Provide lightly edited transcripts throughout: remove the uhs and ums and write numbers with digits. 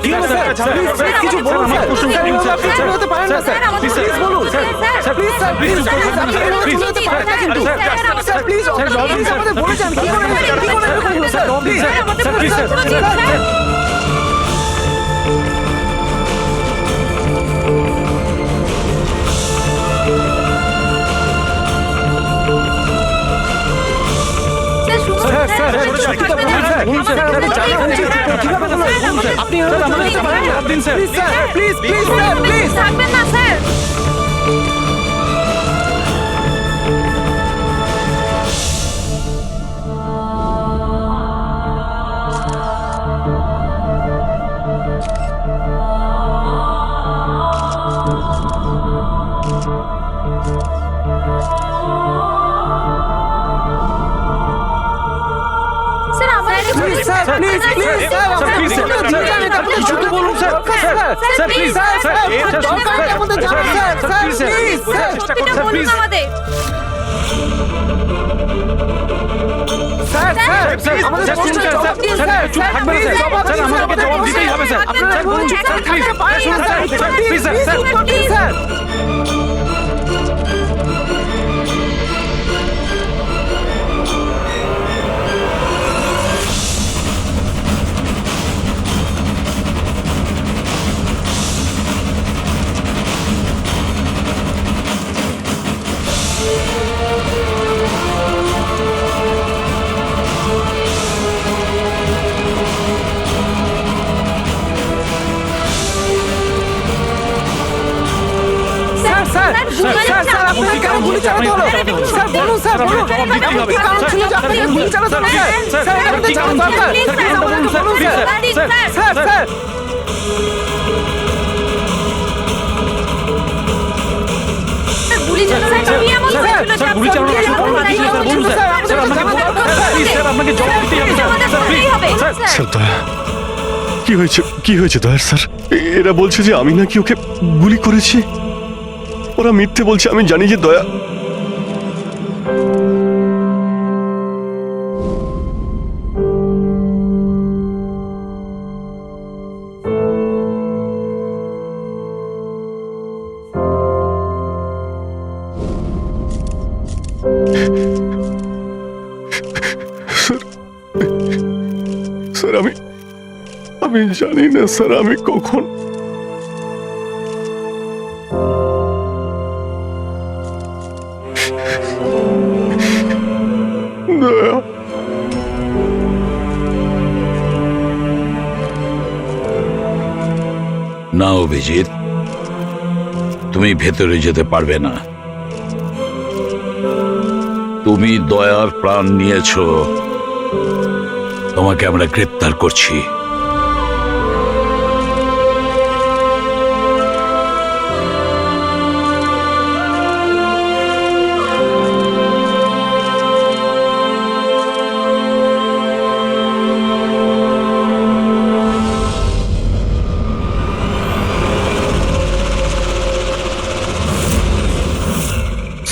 কিছু বলুন স্যার, আপনি হতে পারেন না স্যার, প্লিজ বলুন sir, please sir, please sir, please আমাদের বলে যান কি করে হলো স্যার, প্লিজ স্যার। আপনি প্লিজ প্লিজ স্যার, প্লিজ থাকবেন না স্যার। কিছু তো বলুন sir, sir please sir, please আমাদের স্যার, স্যার আমাদের শুনুন স্যার, স্যার চুপ থাকবেন স্যার, স্যার আমাদেরকে জবাব দিতেই হবে স্যার, আপনারা বলুন স্যার, প্লিজ শুনুন স্যার, প্লিজ স্যার, স্যার আপনাকে কেন গুলি চালাতে হলো স্যার, বলুন স্যার, বলুন কি কারণ ছিল যে আপনাকে গুলি চালাতে হলো স্যার, স্যার আমাদের জানা দরকার, প্লিজ আমাদেরকে বলুন স্যার, স্যার স্যার গুলি চালানো কি এমন হয়েছিল যে গুলি চালানো বলুন স্যার, স্যার আপনাকে জবাব দিতেই হবে স্যার, প্লিজ স্যার। স্যার দয়া, কি হয়েছে দয়ার স্যার? এরা বলছে যে আমি নাকি ওকে গুলি করেছি। ওরা মিথ্যে বলছে, আমি জানি যে দয়া। স্যার আমি জানি না স্যার, আমি কখন দয়া। না অভিজিৎ, তুমি ভেতরে যেতে পারবে না। তুমি দয়ার প্রাণ নিয়েছো, তোমাকে আমরা গ্রেপ্তার করছি।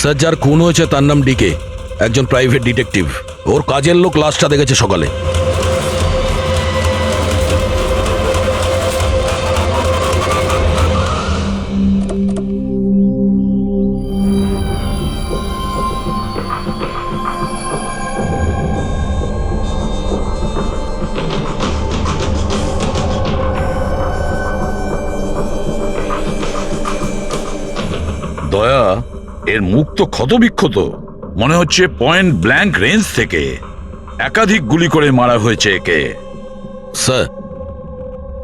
স্যার, যার খুন হয়েছে তার নাম ডিকে, একজন প্রাইভেট ডিটেকটিভ। ওর কাজের লোক লাশটা দেখেছে সকালে। দয়া, এর মুখ তো ক্ষতবিক্ষত, মনে হচ্ছে পয়েন্ট ব্ল্যাঙ্ক রেঞ্জ থেকে একাধিক গুলি করে মারা হয়েছে একে। স্যার,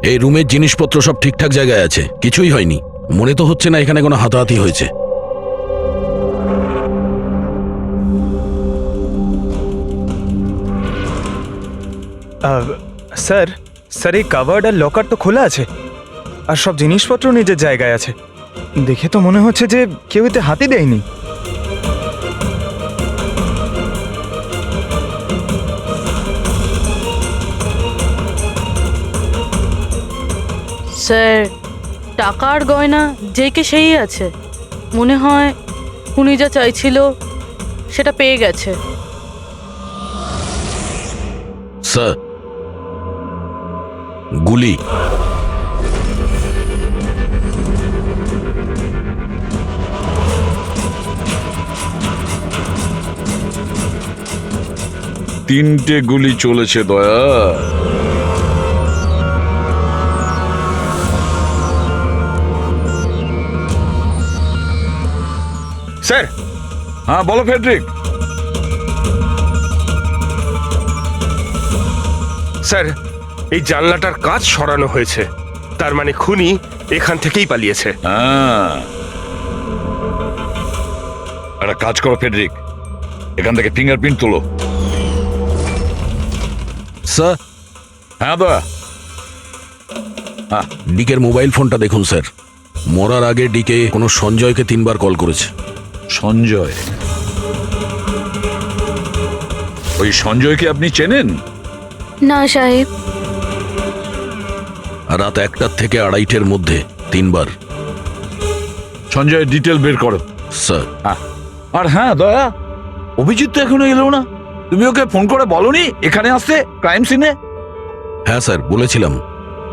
এই রুমের জিনিসপত্র সব ঠিকঠাক জায়গায় আছে, কিছুই হয়নি। মনে তো হচ্ছে না এখানে কোনো হাতাহাতি হয়েছে। স্যার, স্যার এই কাভার্ড আর লকার তো খোলা আছে, আর সব জিনিসপত্র নিজের জায়গায় আছে। দেখে তো মনে হচ্ছে যে কেউ এতে হাতি দেয়নি। স্যার, টাকার গয়না যে কে সেই আছে, মনে হয় উনি যা চাইছিল সেটা পেয়ে গেছে। স্যার, গুলি 3টে গুলি চলেছে দয়া। স্যার, হ্যাঁ বলো ফেডরিক। স্যার এই জানলাটার কাঁচ সরানো হয়েছে, তার মানে খুনি এখান থেকেই পালিয়েছে। হ্যাঁ, একটা কাজ করো ফেডরিক, এখান থেকে ফিঙ্গারপ্রিন্ট তোলো। স্যার, হ্যাঁ দয়া। ডিকের মোবাইল ফোনটা দেখুন স্যার। মরার আগে ডিকে কোনো সঞ্জয়কে 3বার কল করেছে। সঞ্জয়? ওই সঞ্জয়কে আপনি চেনেন? না সাহেব। রাত 1টা থেকে 2:30-এর মধ্যে 3বার। সঞ্জয়ের ডিটেল বের করো। স্যার, আর হ্যাঁ দয়া, অভিজিৎ তো এখনো এলো না, তুমি ওকে ফোন করে বলনি এখানে আসতে ক্রাইম সিনে? হ্যাঁ স্যার বলেছিলাম,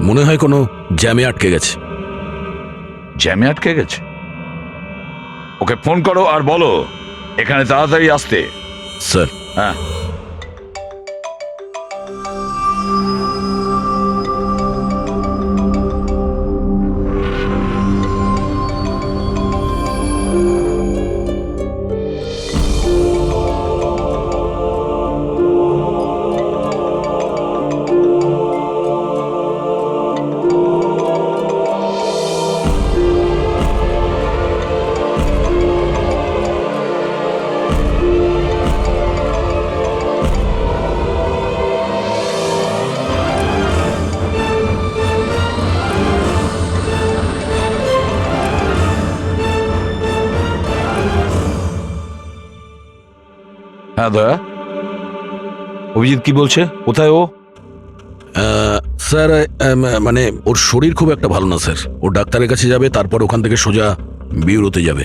মনে হয় কোনো জ্যামে আটকে গেছে। জ্যামে আটকে গেছে? ওকে ফোন করো আর বলো এখানে তাড়াতাড়ি আসতে। স্যার, হ্যাঁ। হ্যাঁ দয়া, অভিজিৎ কি বলছে, কোথায় ও? স্যার মানে ওর শরীর খুব একটা ভালো না স্যার। ও ডাক্তারের কাছে যাবে, তারপর ওখান থেকে সোজা বিউরোতে যাবে।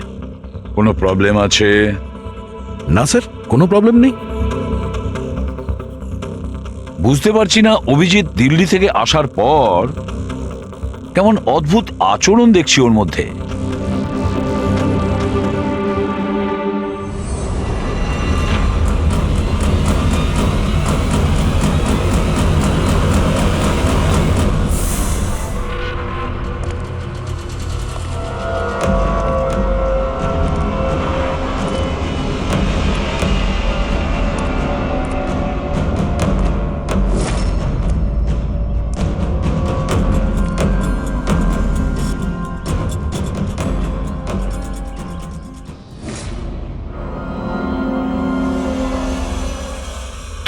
কোনো প্রবলেম আছে? না স্যার, কোনো প্রবলেম নেই। বুঝতে পারছি না, অভিজিৎ দিল্লি থেকে আসার পর কেমন অদ্ভুত আচরণ দেখছি ওর মধ্যে।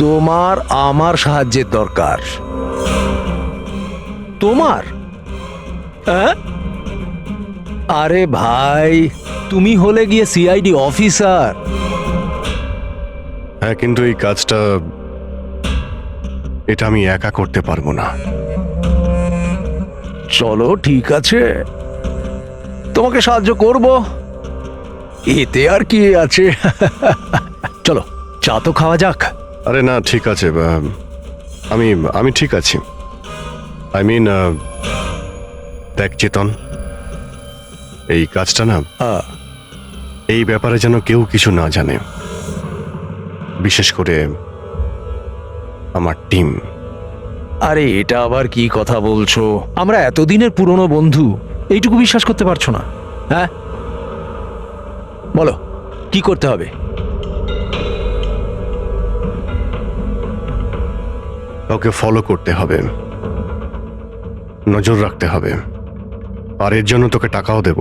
তোমার আমার সাহায্যের দরকার। তোমার? হ্যাঁ? আরে ভাই, তুমি হলে গিয়ে সিআইডি অফিসার। হ্যাঁ, কিন্তু এই কাজটা এটা আমি একা করতে পারবো না। চলো ঠিক আছে, তোমাকে সাহায্য করব, এতে আর কি আছে। চলো চা তো খাওয়া যাক। আরে না, ঠিক আছে, আমি আমি ঠিক আছি। আই মিন, দেখ চেতন, এই কাজটা না, এই ব্যাপারে যেন কেউ কিছু না জানে, বিশেষ করে আমার টিম। আরে এটা আবার কি কথা বলছো? আমরা এতদিনের পুরনো বন্ধু, এইটুকু বিশ্বাস করতে পারছো না? হ্যাঁ বলো কি করতে হবে? কাউকে ফলো করতে হবে, নজর রাখতে হবে, আর এর জন্য তোকে টাকাও দেব।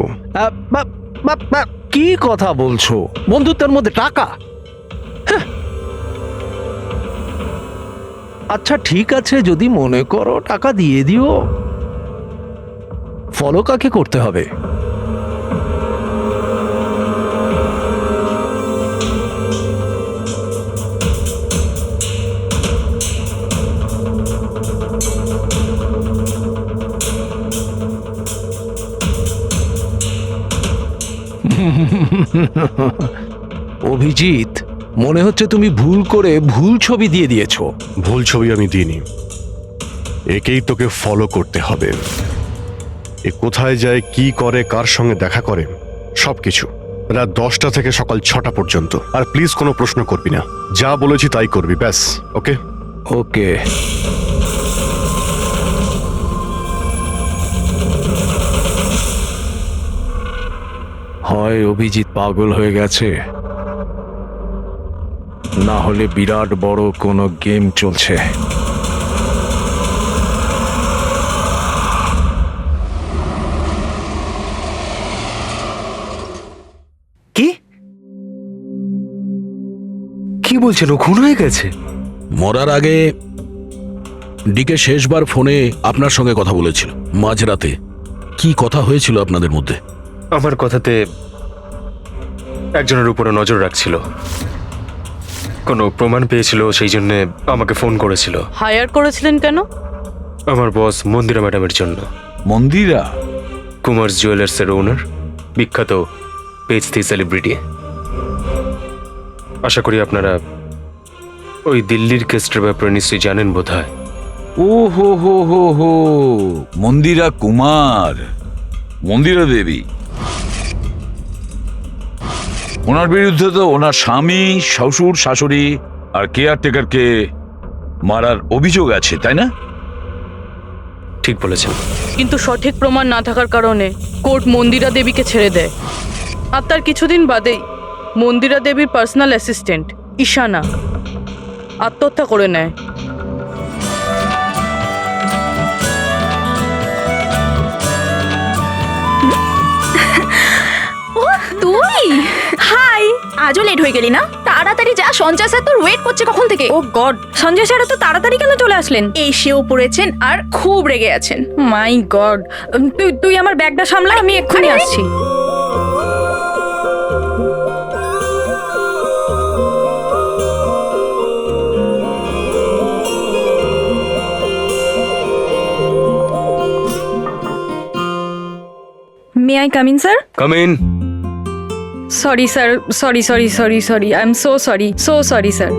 কি কথা বলছো? বন্ধুত্বের মধ্যে টাকা? হ্যাঁ। আচ্ছা ঠিক আছে, যদি মনে করো টাকা দিয়ে দিও। ফলো কাকে করতে হবে? অভিজিৎ, মনে হচ্ছে তুমি ভুল করে ভুল ছবি দিয়ে দিয়েছো। ভুল ছবি আমি দিইনি, একেই তোকে ফলো করতে হবে। এ কোথায় যায়, কি করে, কার সঙ্গে দেখা করে, সবকিছু রাত 10টা থেকে সকাল 6টা পর্যন্ত। আর প্লিজ কোনো প্রশ্ন করবি না, যা বলেছি তাই করবি, ব্যাস। ওকে? ওকে। হয় অভিজিৎ পাগল হয়ে গেছে, না হলে বিরাট বড় কোনো গেম চলছে। কি কি বলছেন? ও খুন হয়ে গেছে? মরার আগে ডিকে শেষবার ফোনে আপনার সঙ্গে কথা বলেছিল মাঝরাতে। কি কথা হয়েছিল আপনাদের মধ্যে? আমার কথাতে একজনের উপরে নজর রাখছিল, কোনো প্রমাণ পেয়েছিল, সেই জন্য আমাকে ফোন করেছিল। হায়ার করেছিলেন কেন? আমার বস মন্দিরা ম্যাডামের জন্য। মন্দিরা? কুমার জুয়েলার্সের ওনার, বিখ্যাত পেজ 3 সেলিব্রিটি। আশা করি আপনারা ওই দিল্লির কেসটার ব্যাপারে নিশ্চয়ই জানেন বোধহয়। ও হো হো হো হো, মন্দিরা কুমার, মন্দিরা দেবী। ওনার বিরুদ্ধে তো ওনার স্বামী, শ্বশুর, শাশুড়ি আর কেয়ারটেকারকে মারার অভিযোগ আছে, তাই না? ঠিক বলেছেন। কিন্তু সঠিক প্রমাণ না থাকার কারণে কোর্ট মন্দিরা দেবীকে ছেড়ে দেয়। আর তার কিছুদিন বাদেই মন্দিরা দেবীর পার্সোনাল অ্যাসিস্ট্যান্ট ঈশানা আত্মহত্যা করে নেয়। ও তুই? হাই, আজও লেট হয়ে গেলি না? তাড়াতাড়ি যা, সঞ্জয় স্যার তোর ওয়েট করছে কখন থেকে। ও গড, সঞ্জয় স্যার তো তাড়াতাড়ি কেন চলে আসলেন? এসেও পড়েছেন আর খুব রেগে আছেন। মাই গড, তুই আমার ব্যাগটা সামলা, আমি এক্ষুনি আসছি। May I come in sir? Come in. Sorry sir, sorry I am so sorry sir.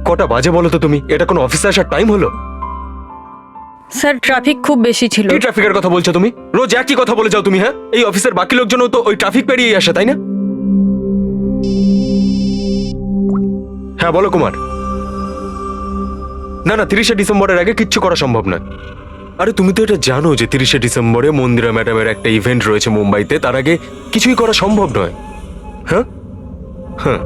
কটা বাজে বলো তো তুমি? এটা কোনো অফিসে আসার টাইম হলো? স্যার ট্রাফিক খুব বেশি ছিল। কি ট্রাফিকের কথা বলছো তুমি? রোজ একই কথা বলে যাও তুমি। হ্যাঁ, এই অফিসের বাকি লোকজনও তো ওই ট্রাফিক পেরিয়ে আসে, তাই না? হ্যাঁ বলো কুমার। না 30শে ডিসেম্বরের আগে কিচ্ছু করা সম্ভব নয়। আরে তুমি তো এটা জানো যে 30শে ডিসেম্বরে মন্দিরা ম্যাডামের একটা ইভেন্ট রয়েছে মুম্বাইতে, তার আগে কিছুই করা সম্ভব নয়। হ্যাঁ হ্যাঁ,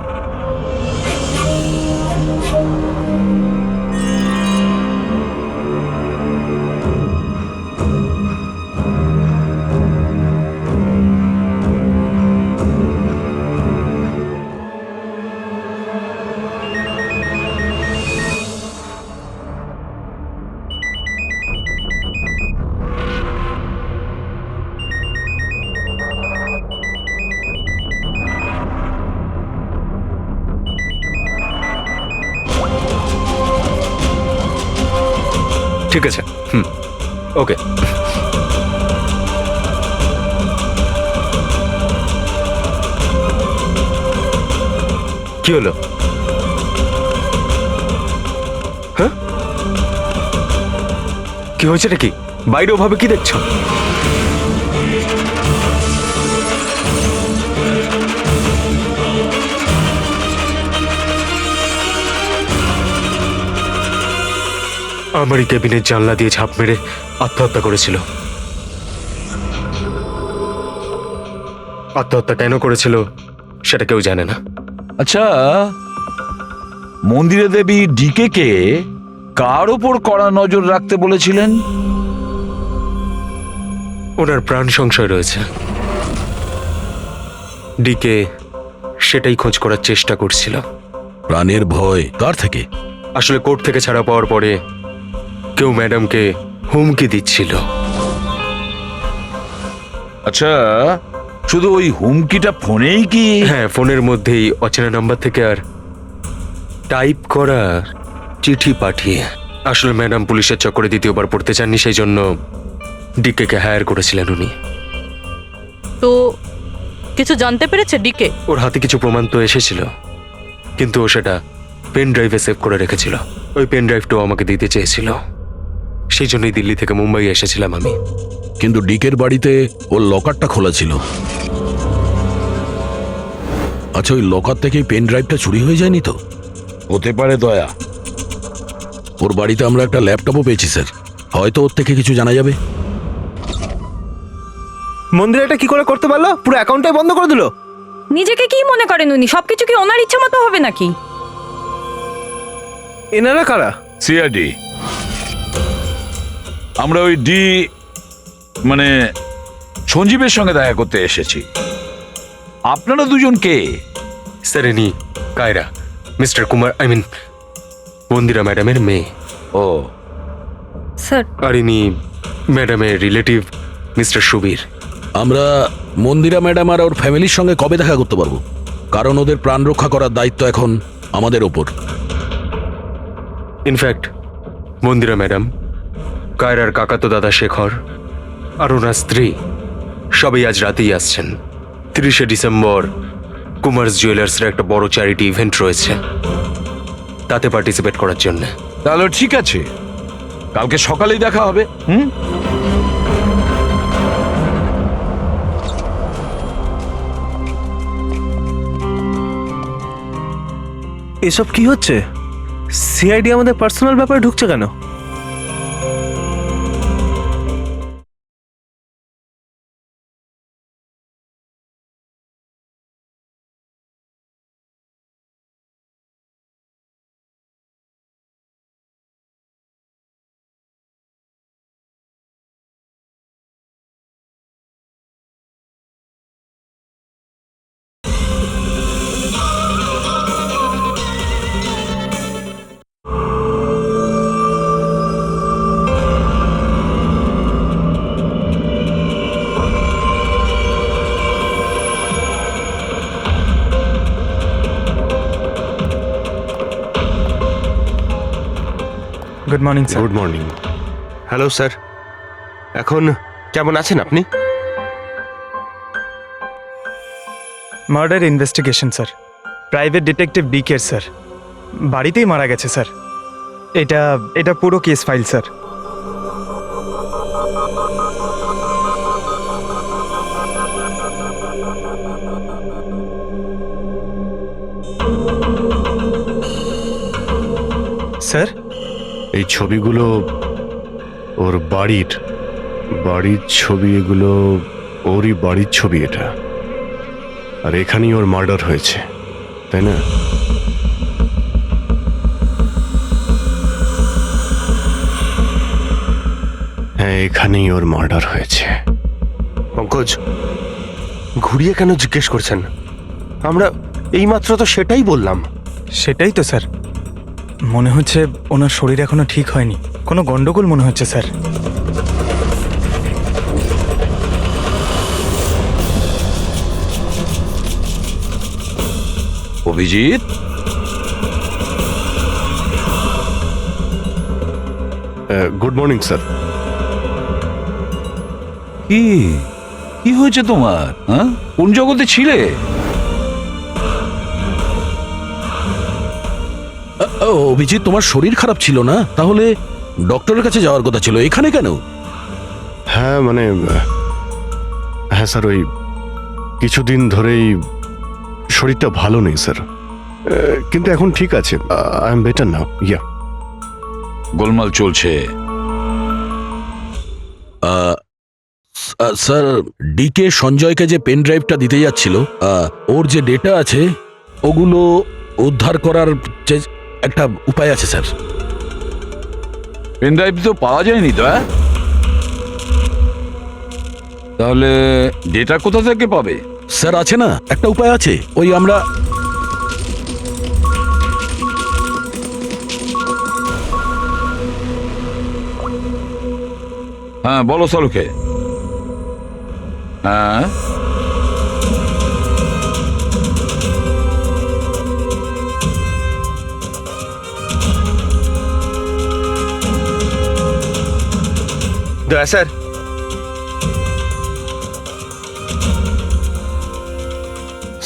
ঠিক আছে। ওকে। কি হলো? হ্যাঁ, কি হয়েছে নাকি? বাইরে ওভাবে কি দেখছো? আমারই কেবিনের জানলা দিয়ে ঝাঁপ মেরে আত্মহত্যা করেছিল। আত্মহত্যা কেন করেছিল সেটা কেউ জানে না। আচ্ছা, মন্দিরা দেবী ডিকে কে কার ওপর কড়া নজর রাখতে বলেছিলেন? ওনার প্রাণ সংশয় রয়েছে। ডিকে সেটাই খোঁজ করার চেষ্টা করছিল। প্রাণের ভয় কার থেকে? আসলে কোর্ট থেকে ছাড়া পাওয়ার পরে কেউ ম্যাডামকে হুমকি দিচ্ছিল। আচ্ছা, শুধু ওই হুমকিটা ফোনেই কি? হ্যাঁ, ফোনের মধ্যেই অচেনা নাম্বার থেকে আর টাইপ করা চিঠি পাঠিয়ে। আসলে ম্যাডাম পুলিশের চক্করে দ্বিতীয়বার পড়তে চাননি, সেই জন্য ডিকে কে হায়ার করেছিলেন উনি। তো কিছু জানতে পেরেছে ডিকে? ওর হাতে কিছু প্রমাণ তো এসেছিল, কিন্তু ও সেটা পেন ড্রাইভে সেভ করে রেখেছিল। ওই পেন ড্রাইভটাও আমাকে দিতে চেয়েছিল, সেই জন্যই দিল্লি থেকে মুম্বাই এসেছিলাম আমি। কিন্তু ডিকের বাড়িতে ওর লকারটা খোলা ছিল। আচ্ছা, ওই লকার থেকে পেন ড্রাইভটা চুরি হয়ে যায়নি তো? হতে পারে দয়া। ওর বাড়িতে আমরা একটা ল্যাপটপও পেয়েছি স্যার, হয়তো ওর থেকে কিছু জানা যাবে। মন্দির এটা কি করে করতে পারলো? পুরো অ্যাকাউন্টটাই বন্ধ করে দিল। নিজেকে কি মনে করেন উনি? সবকিছু কি ওনার ইচ্ছা মতো হবে নাকি? এনারা কারা? সিআইডি। আমরা ওই মানে সঞ্জীবের সঙ্গে দেখা করতে এসেছি। আপনারা দুজন কে? স্যার ইনি কায়রা, মিস্টার কুমার, মন্দিরা ম্যাডামের মেয়ে। ও স্যার, আর ইনি ম্যাডামের রিলেটিভ মিস্টার সুবীর। আমরা মন্দিরা ম্যাডাম আর ওর ফ্যামিলির সঙ্গে কবে দেখা করতে পারবো? কারণ ওদের প্রাণ রক্ষা করার দায়িত্ব এখন আমাদের ওপর। ইনফ্যাক্ট মন্দিরা ম্যাডাম, কায়রার কাকাতো দাদা শেখর আর ওনার স্ত্রী সবাই আজ রাতেই আসছেন। 30শে ডিসেম্বর কুমার্স জুয়েলার্সের একটা বড় চ্যারিটি ইভেন্ট রয়েছে, তাতে পার্টিসিপেট করার জন্য। তাহলে ঠিক আছে, কালকে সকালেই দেখা হবে। এসব কি হচ্ছে? সিআইডি আমাদের পার্সোনাল ব্যাপারে ঢুকছে কেন? Good morning sir. Good morning. Hello sir, এখন কেমন আছেন আপনি? Murder investigation sir, private detective DK sir, বাড়িতেই মারা গেছে স্যার। এটা পুরো কেস ফাইল স্যার। স্যার, এই ছবিগুলো ওর বাড়ির ছবি, এগুলো ওরই বাড়ির ছবি এটা, আর এখানেই ওর মার্ডার হয়েছে, তাই না? হ্যাঁ, এখানেই ওর মার্ডার হয়েছে। পঙ্কজ, ঘুরিয়ে কেন জিজ্ঞেস করছেন? আমরা এইমাত্র তো সেটাই বললাম। সেটাই তো স্যার, মনে হচ্ছে ওনার শরীর এখনো ঠিক হয়নি, কোনো গন্ডগোল মনে হচ্ছে sir. Abhijit, good morning sir. কি হয়েছে তোমার? হ্যাঁ, কোন জগতে ছিলে? অভিজিৎ, তোমার শরীর খারাপ ছিল না? তাহলে ডক্টরের কাছে যাওয়ার কথা ছিল, এখানে কেন? হ্যাঁ হ্যাঁ স্যার, ওই কিছুদিন ধরেই শরীরটা ভালো নেই স্যার, কিন্তু এখন ঠিক আছে। I am better now. Yeah, গোলমাল চলছে। স্যার, ডিকে সঞ্জয়কে যে পেন ড্রাইভটা দিতে যাচ্ছিল, ওর যে ডেটা আছে ওগুলো উদ্ধার করার যে একটা উপায় আছে স্যার। পেন ড্রাইভ তো পাওয়া যায়নি তো। তাহলে ডেটা কোথা থেকে পাবে? স্যার, আছে না একটা উপায় আছে, ওই আমরা হ্যাঁ, বলো সলুকে। হ্যাঁ, দয়া স্যার,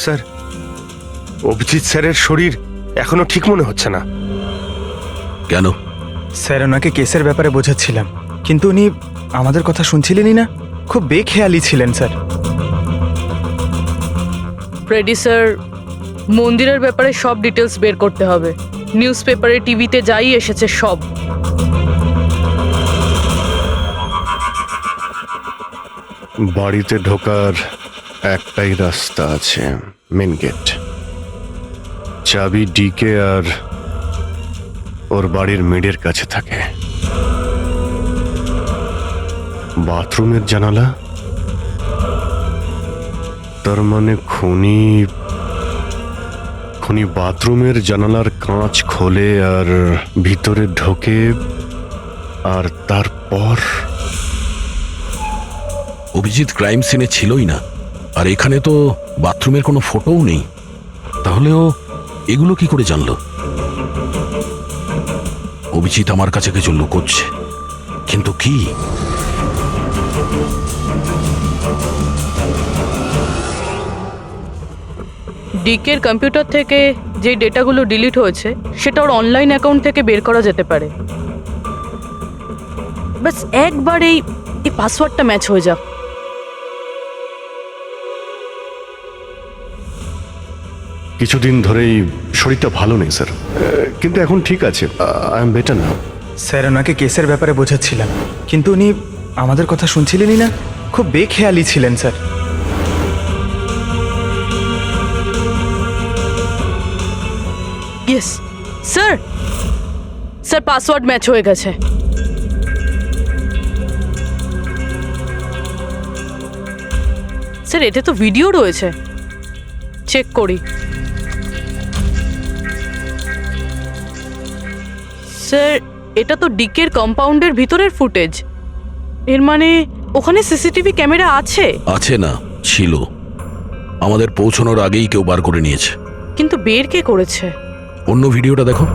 স্যার, অভিজিৎ স্যারের শরীর এখনো ঠিক মনে হচ্ছে না। কেন? স্যার, ওনাকে কেসের ব্যাপারে বোঝাচ্ছিলাম, কিন্তু উনি আমাদের কথা শুনছিলেনই না, খুব বেখেয়ালি ছিলেন স্যার। ফ্রেডি স্যার মন্দিরের ব্যাপারে সব ডিটেলস বের করতে হবে। নিউজ পেপারে, টিভিতে যাই এসেছে সব। বাড়িতে ঢোকার একটাই রাস্তা আছে, মেন গেট। চাবি ডিকে আর ওর বাড়ির মেডের কাছে থাকে। বাথরুমের জানালা, তার মানে খুনি বাথরুমের জানালার কাঁচ খোলে আর ভিতরে ঢোকে, আর তারপর অভিজিৎ ক্রাইম সিনে ছিলই না, আর এখানে তো বাথরুমের কোনো ফটোও নেই। তাহলেও এগুলো কি করে জানলো? অভিজিৎ আমার কাছে কিছু লুকোচ্ছে, কিন্তু কি? ডিকের কম্পিউটার থেকে যে ডেটাগুলো ডিলিট হয়েছে সেটা ওর অনলাইন অ্যাকাউন্ট থেকে বের করা যেতে পারে। বাস একবার এই পাসওয়ার্ডটা ম্যাচ হয়ে যাক। কিছুদিন ধরেই শরীরটা ভালো নেই স্যার, কিন্তু এখন ঠিক আছে। I am better now. Sir ওনাকে কেসের ব্যাপারে বোঝাচ্ছিলাম, কিন্তু উনি আমাদের কথা শুনছিলেনই না। খুব বেখেয়ালি ছিলেন sir. Yes sir, sir password match হয়ে গেছে। স্যার এতে তো ভিডিও রয়েছে, চেক করি। স্যার এটা তো ডিকের কম্পাউন্ডের ভিতরের ফুটেজ। এর মানে ওখানে সিসিটিভি ক্যামেরা আছে? আছে না, ছিল। আমাদের পৌঁছানোর আগেই কেউ বার করে নিয়েছে। কিন্তু বের কে করেছে? অন্য ভিডিওটা দেখো।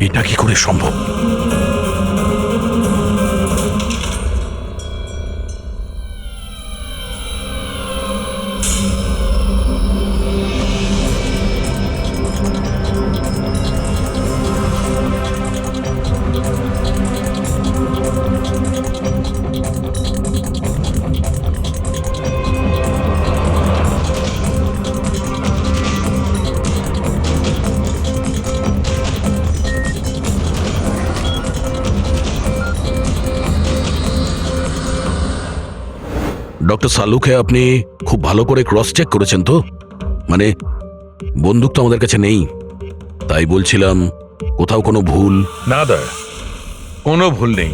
এটা কি করে সম্ভব? ডক্টর সালুকে আপনি খুব ভালো করে ক্রস চেক করেছেন তো? মানে বন্দুক তো আমাদের কাছে নেই, তাই বলছিলাম কোথাও কোনো ভুল? না দয়া, কোনো ভুল নেই।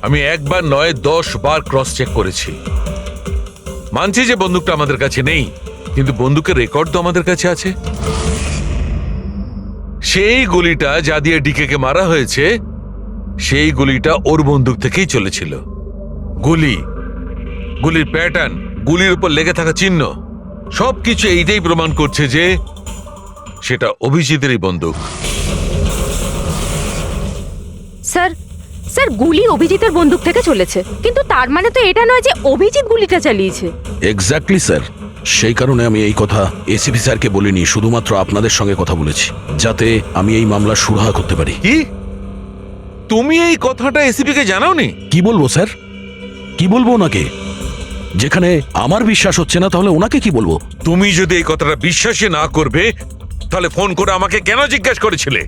আমি একবার নয় 10 বার ক্রস চেক করেছি। মানছি যে বন্দুকটা আমাদের কাছে নেই, কিন্তু বন্দুকের রেকর্ড তো আমাদের কাছে আছে। সেই গুলিটা যা দিয়ে ডিকে মারা হয়েছে, সেই গুলিটা ওর বন্দুক থেকেই চলেছিল। গুলির প্যাটার্ন, গুলির উপর লেগে থাকা চিহ্ন, সবকিছু এইটাই প্রমাণ করছে যে সেটা অভিজিতেরই বন্দুক। স্যার স্যার গুলি অভিজিতের বন্দুক থেকে চলেছে, কিন্তু তার মানে তো এটা নয় যে অভিজিৎ গুলিটা চালিয়েছে। এক্স্যাক্টলি স্যার, সেই কারণে আমি এই কথা এসিপি স্যারকে বলিনি, শুধুমাত্র আপনাদের সঙ্গে কথা বলেছি, যাতে আমি এই মামলা সুরাহা করতে পারি। কি তুমি এই কথাটা এসিপি কে জানাওনি? কি বলবো স্যার, কি বলবো ওনাকে? যেখানে আমার বিশ্বাস হচ্ছে না, তাহলে ওনাকে কি বলবো? তুমি যদি এই কথাটা বিশ্বাসই না করবে, তাহলে ফোন করে আমাকে কেন জিজ্ঞাসা করেছিলে?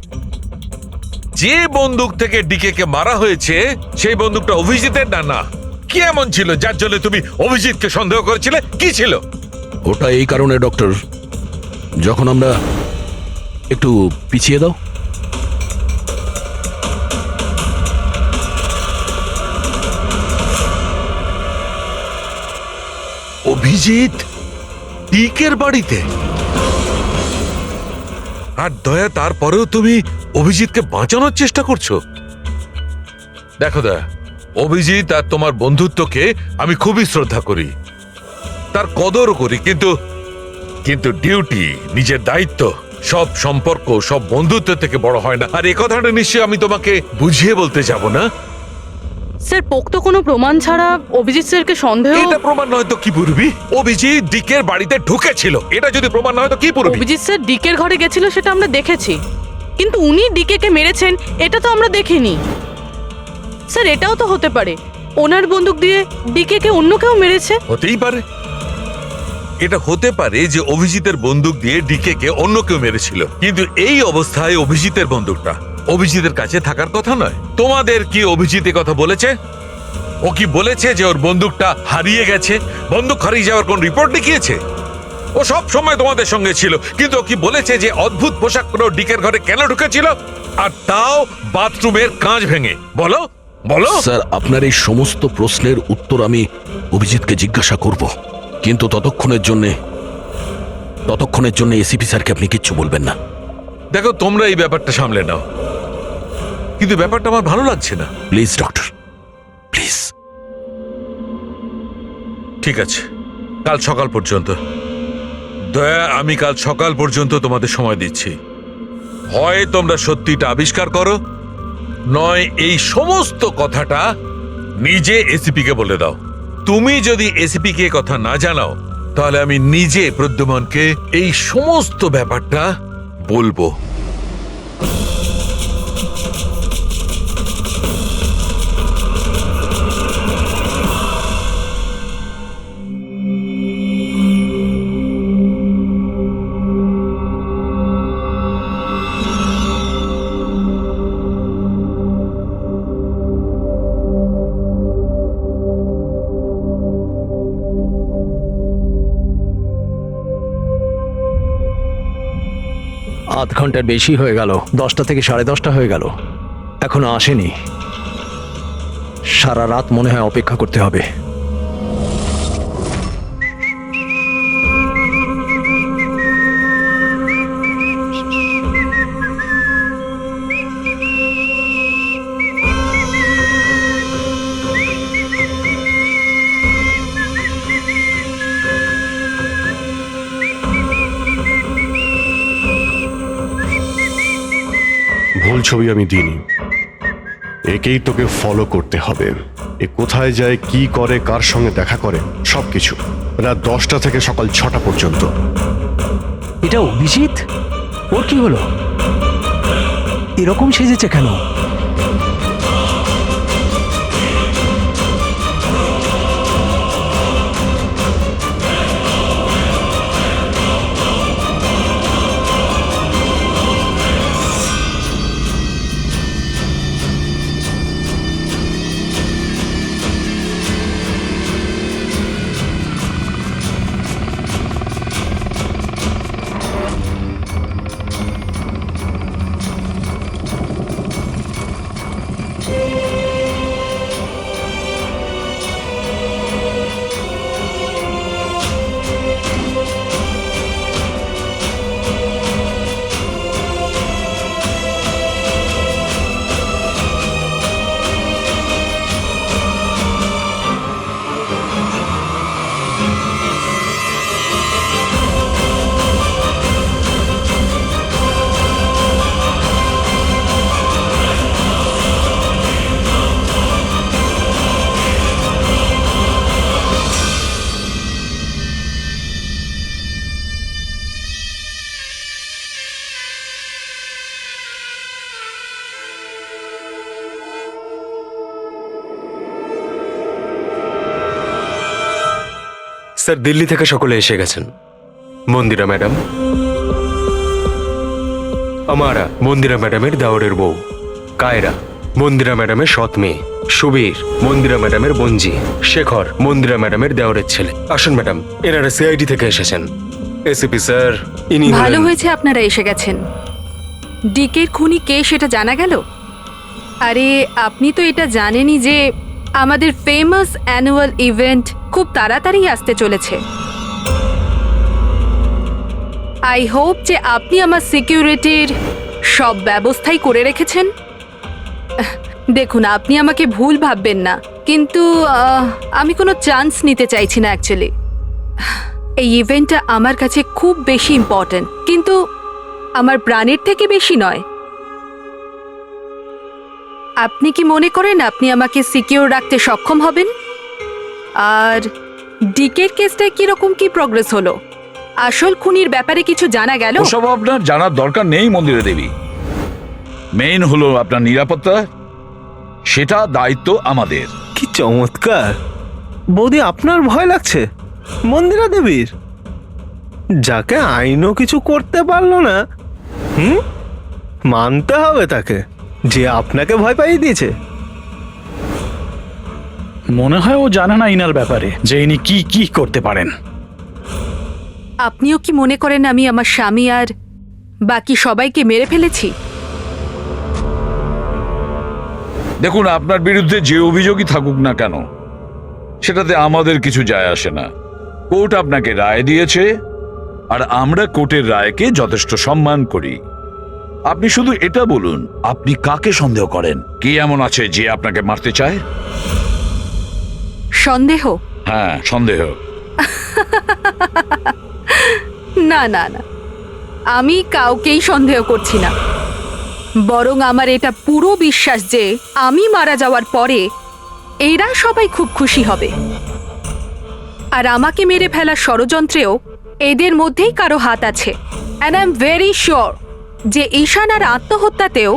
যে বন্দুক থেকে ডিকে কে মারা হয়েছে সেই বন্দুকটা অভিজিতের না? কি এমন ছিল যার জন্য তুমি অভিজিৎকে সন্দেহ করেছিলে? কি ছিল ওটা? এই কারণে ডক্টর, যখন আমরা একটু পিছিয়ে দাও। অভিজিৎ ডিকের বাড়িতে, আর দয়া তারপরেও তুমি অভিজিৎকে বাঁচানোর চেষ্টা করছো। দেখো দয়া, অভিজিৎ আর তোমার বন্ধুত্বকে আমি খুবই শ্রদ্ধা করি, তার কদরও করি, কিন্তু ডিউটি, নিজের দায়িত্ব, সব সম্পর্ক সব বন্ধুত্ব থেকে বড় হয় না। আর এই কথাটা নিশ্চয়ই আমি তোমাকে বুঝিয়ে বলতে যাব না। স্যার পোক্ত কোনো প্রমাণ ছাড়া অভিজিৎ স্যারকে সন্দেহ এটা প্রমাণ নয় তো কি পুরবি? অভিজিৎ ডিকের বাড়িতে ঢুকেছিল, এটা যদি প্রমাণ নয় তো কি পুরবি? অভিজিৎ স্যার ডিকের ঘরে গেছিল সেটা আমরা দেখেছি, কিন্তু উনি ডিকেকে মেরেছেন এটা তো আমরা দেখিনি। স্যার এটাও তো হতে পারে ওনার বন্দুক দিয়ে ডিকেকে অন্য কেউ মেরেছে। হতেই পারে, এটা হতে পারে যে অভিজিতের বন্দুক দিয়ে ডিকে কে অন্য কেউ মেরেছিল, কিন্তু এই অবস্থায় অভিজিতের বন্দুকটা অভিজিতের কাছে থাকার কথা নয়। তোমাদের কি অভিজিৎ এ কথা বলেছে? ও কি বলেছে যে ওর বন্দুকটা হারিয়ে গেছে? বন্দুক হারিয়ে যাওয়ার কোন রিপোর্ট দেখিয়েছে? ও সব সময় তোমাদের সঙ্গে ছিল, কিন্তু ও কি বলেছে যে অদ্ভুত পোশাক পরে ও ডিকের ঘরে কেন ঢুকেছিল, আর তাও বাথরুমের কাঁচ ভেঙে? বলো বলো। স্যার, আপনার এই সমস্ত প্রশ্নের উত্তর আমি অভিজিৎকে জিজ্ঞাসা করব, কিন্তু ততক্ষণের জন্য এসিপি স্যারকে আপনি কিচ্ছু বলবেন না। দেখো তোমরা এই ব্যাপারটা সামলে নাও, কিন্তু ব্যাপারটা আমার ভালো লাগছে না। Please doctor, please. ঠিক আছে, কাল সকাল পর্যন্ত। দয়া, আমি কাল সকাল পর্যন্ত তোমাদের সময় দিচ্ছি। হয় তোমরা সত্যিটা আবিষ্কার করো, নয় এই সমস্ত কথাটা নিজে এসিপি কে বলে দাও। তুমি যদি এসিপি কে কথা না জানাও, তাহলে আমি নিজে প্রদ্যুম্নকে এই সমস্ত ব্যাপারটা বলবো। আধ ঘন্টার বেশি হয়ে গেল, 10টা থেকে 10:30 হয়ে গেল, এখনো আসেনি। সারা রাত মনে হয় অপেক্ষা করতে হবে। ভুল ছবি আমি দিইনি, একেই তোকে ফলো করতে হবে। এ কোথায় যায়, কি করে, কার সঙ্গে দেখা করে, সবকিছু। রাত 10টা থেকে সকাল 6টা পর্যন্ত। এটা অভিজিৎ? ওর কি হলো? এরকম সেজেছে কেন? স্যার, দিল্লি থেকে সকলে এসে গেছেন। মন্দিরা ম্যাডাম, আমারা মন্দিরা ম্যাডামের দেওরের বউ, কায়রা মন্দিরা ম্যাডামের সৎ মেয়ে, সুবীর মন্দিরা ম্যাডামের বোনজি, শেখর মন্দিরা ম্যাডামের দেওরের ছেলে। আসুন ম্যাডাম, এনারা সিআইডি থেকে এসেছেন। এসিপি স্যার, ইনি ভালো হয়েছে আপনারা এসে গেছেন। ডিকের খুনি কে সেটা জানা গেল? আরে আপনি তো এটা জানেনই যে আমাদের ফেমাস অ্যানুয়াল ইভেন্ট খুব তাড়াতাড়ি আসতে চলেছে। আই হোপ যে আপনি আমার সিকিউরিটির সব ব্যবস্থাই করে রেখেছেন। দেখুন, আপনি আমাকে ভুল ভাববেন না, কিন্তু আমি কোনো চান্স নিতে চাইছি না অ্যাকচুয়ালি। এই ইভেন্টটা আমার কাছে খুব বেশি ইম্পর্ট্যান্ট, কিন্তু আমার প্রাণের থেকে বেশি নয়। আপনি কি মনে করেন আপনি আমাকে সিকিউর রাখতে সক্ষম হবেন? আর ডিকের কেসটায় কিরকম কি প্রগ্রেস হলো? আসল খুনির ব্যাপারে কিছু জানা গেল? ওসব আপনার জানার দরকার নেই মন্দিরা দেবী। মেইন হলো আপনার নিরাপত্তা, সেটা দায়িত্ব আমাদের। কি চমৎকার! বৌদি, আপনার ভয় লাগছে মন্দিরা দেবীর, যাকে আইনও কিছু করতে পারলো না? মানতে হবে তাকে যে আপনাকে ভয় পাইয়ে দিয়েছে। মনে হয় ও জানে না ইনার ব্যাপারে, যে ইনি কি কি করতে পারেন। আপনিও কি মনে করেন আমি আমার স্বামী আর বাকি সবাইকে মেরে ফেলেছি? দেখুন, আপনার বিরুদ্ধে যে অভিযোগই থাকুক না কেন, সেটাতে আমাদের কিছু যায় আসে না। কোর্ট আপনাকে রায় দিয়েছে, আর আমরা কোর্টের রায়কে যথেষ্ট সম্মান করি। আপনি শুধু এটা বলুন, আপনি কাকে সন্দেহ করেন? কি এমন আছে যে আপনাকে মারতে চায়? সন্দেহ? হ্যাঁ, সন্দেহ। না না না, আমি কাউকেই সন্দেহ করছি না। বরং আমার এটা পুরো বিশ্বাস যে আমি মারা যাওয়ার পরে এরা সবাই খুব খুশি হবে, আর আমাকে মেরে ফেলার ষড়যন্ত্রেও এদের মধ্যেই কারো হাত আছে। And I am very sure যে ঈশানার আত্মহত্যাতেও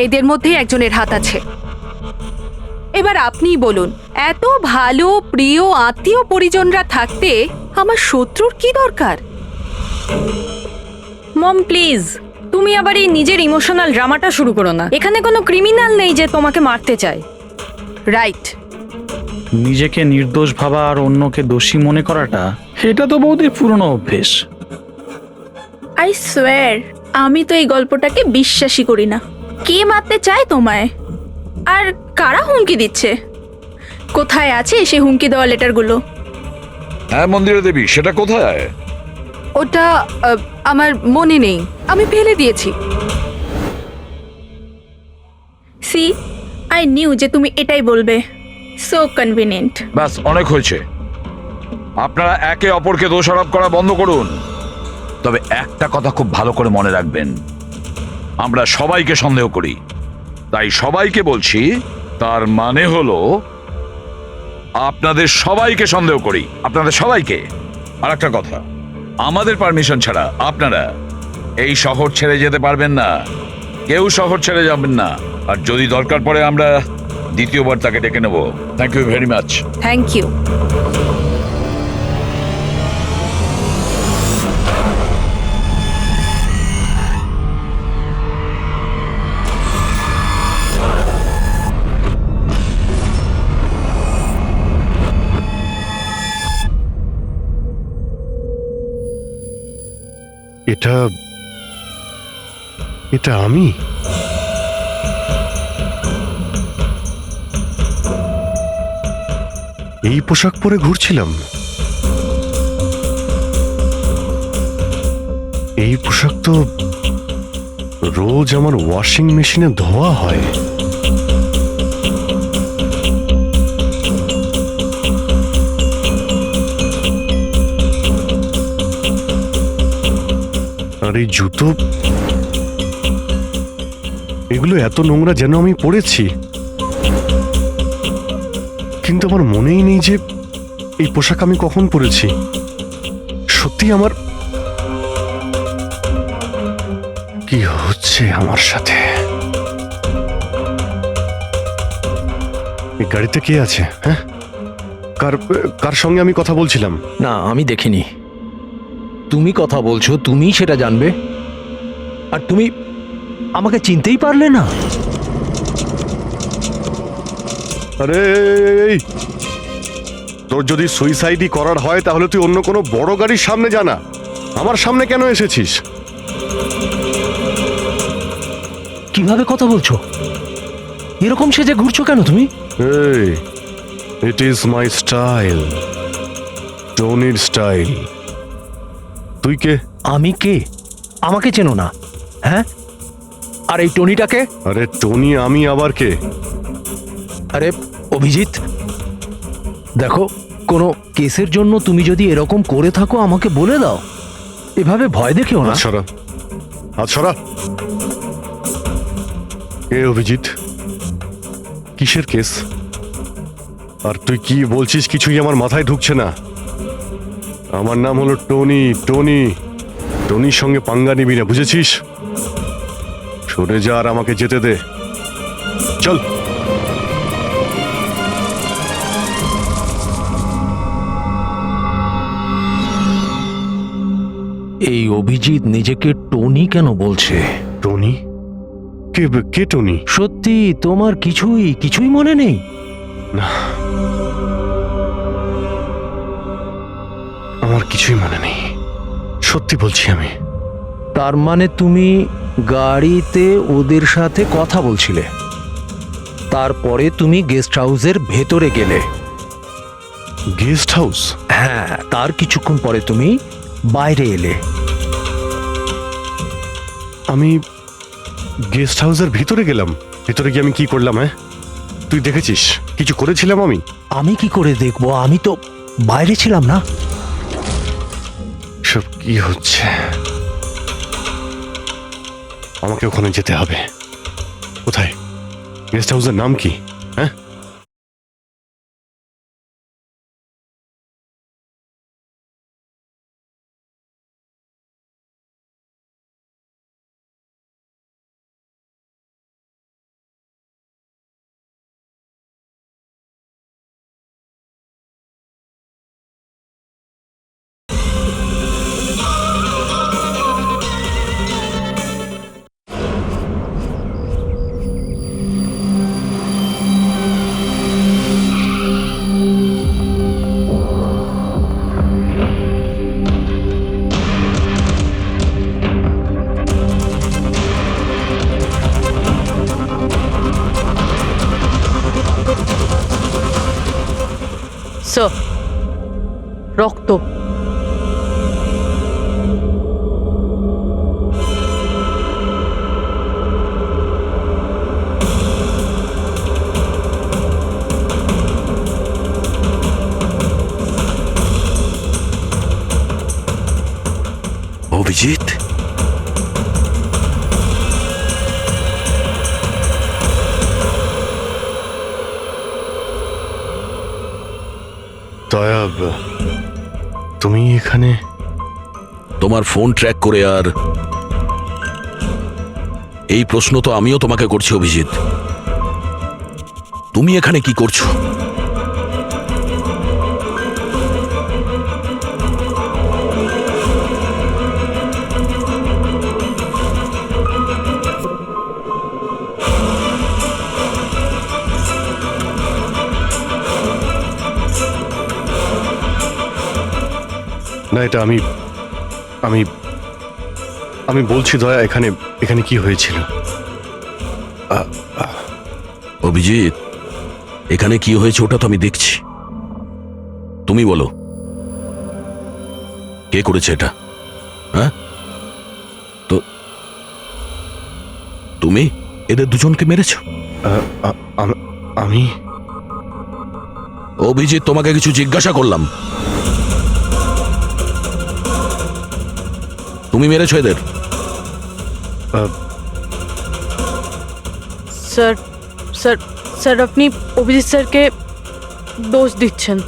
এদের মধ্যেই একজনের হাত আছে। এবার আপনিই বলুন, এত ভালো প্রিয় আত্মীয় পরিজনরা থাকতে আমার শত্রুর কি দরকার? মম প্লিজ, তুমি আবার এই নিজের ইমোশনাল ড্রামাটা শুরু করো না। এখানে কোনো ক্রিমিনাল নেই যে তোমাকে মারতে চায়। রাইট। নিজেকে নির্দোষ ভাবা আর অন্যকে দোষী মনে করাটা, এটা তো বৌদির পুরনো অভ্যেস। আই সোয়ার, আমি তো এই গল্পটাকে বিশ্বাসই করি না। কে মারতে চায় তোমায়? আর কারা হুমকি দিচ্ছে? কোথায় আছে সে হুমকি দেওয়া লেটারগুলো? হ্যাঁ মন্দিরা দেবী, সেটা কোথায়? ওটা আমার মনে নেই, আমি ফেলে দিয়েছি। সি, আই নিউ যে তুমি এটাই বলবে। So convenient. ব্যাস, অনেক হয়েছে। আপনারা একে অপরকে দোষারোপ করা বন্ধ করুন। তবে একটা কথা খুব ভালো করে মনে রাখবেন, আমরা সবাইকে সন্দেহ করি। তাই সবাইকে বলছি, তার মানে হলো আপনাদের সবাইকে সন্দেহ করি, আপনাদের সবাইকে। আর একটা কথা, আমাদের পারমিশন ছাড়া আপনারা এই শহর ছেড়ে যেতে পারবেন না। কেউ শহর ছেড়ে যাবেন না। আর যদি দরকার পড়ে আমরা দ্বিতীয়বার তাকে ডেকে নেব। Thank you very much. Thank you. এটা এটা আমি? এই পোশাক পরে ঘুরছিলাম? এই পোশাক তো রোজ আমার ওয়াশিং মেশিনে ধোয়া হয়। আর এই জুতো, এগুলো এত নোংরা যেন আমি পরেছি। কিন্তু আমার মনেই নেই যে এই পোশাক আমি কখন পরেছি। সত্যি আমার কি হচ্ছে আমার সাথে? এই গাড়িতে কে আছে? হ্যাঁ, কার কার সঙ্গে আমি কথা বলছিলাম? না, আমি দেখিনি। তুমি কথা বলছো, তুমি সেটা জানবে। আর তুমি আমাকে চিনতেই পারলে না? আরে, তোর যদি সুইসাইডই করার হয় তাহলে তুই অন্য কোনো বড় গাড়ির সামনে জানা। আমার সামনে কেন এসেছিস? কিভাবে কথা বলছো? এরকম সেজে ঘুরছো কেন তুমি? এই, ইট ইজ মাই স্টাইল, টনির স্টাইল। তুই কে? আমি কে? আমাকে চেনো না? হ্যাঁ, আর এই টনিটাকে? আরে টনি আমি আবার কে? আরে অভিজিৎ, দেখো, কোনো কেসের জন্য তুমি যদি এরকম করে থাকো আমাকে বলে দাও। এভাবে ভয় দেখেও না। আচ্ছা, কে অভিজিৎ? কিসের কেস? আর তুই কি বলছিস কিছুই আমার মাথায় ঢুকছে না। আমার নাম হলো টনি। টনির সঙ্গে পাঙ্গা নিবি না, বুঝেছিস? সরে যা আর আমাকে যেতে দে। চল। এই অভিজিৎ নিজেকে টনি কেন বলছে? টনি? কে টনি? সত্যি তোমার কিছুই মনে নেই? না, আমার কিছুই মনে নেই, সত্যি বলছি আমি। তার মানে তুমি গাড়িতে ওদের সাথে কথা বলছিলে, তারপরে তুমি গেস্ট হাউসের ভেতরে গেলে। Guest house? হ্যাঁ, তার কিছুক্ষণ পরে তুমি বাইরে এলে। আমি গেস্ট হাউসের ভিতরে গেলাম? ভিতরে গিয়ে আমি কি করলাম? হ্যাঁ, তুই দেখেছিস কিছু করেছিলাম আমি? আমি কি করে দেখবো, আমি তো বাইরে ছিলাম না। সব কি হচ্ছে? আমাকে ওখানে যেতে হবে। কোথায়? গেস্ট হাউসের নাম কি? হ্যাঁ, স্যার, রক্ত। অভিজিৎ, দয়া, তুমি এখানে? তোমার ফোন ট্র্যাক করে, আর এই প্রশ্ন তো আমিও তোমাকে করছি অভিজিৎ, তুমি এখানে কি করছো? না, এটা আমি আমি আমি বলছি দয়া, এখানে কি হয়েছিল? অভিজিৎ, এখানে কি হয়েছে ওটা তো আমি দেখছি, তুমি বলো কে করেছে এটা? হ্যাঁ, তো তুমি এদের দুজনকে মেরেছ? আমি? অভিজিৎ, তোমাকে কিছু জিজ্ঞাসা করলাম, তুমি মেরেছ এদের? স্যার স্যার স্যার, আপনি অভিজিৎ স্যারকে দোষ দিচ্ছেন।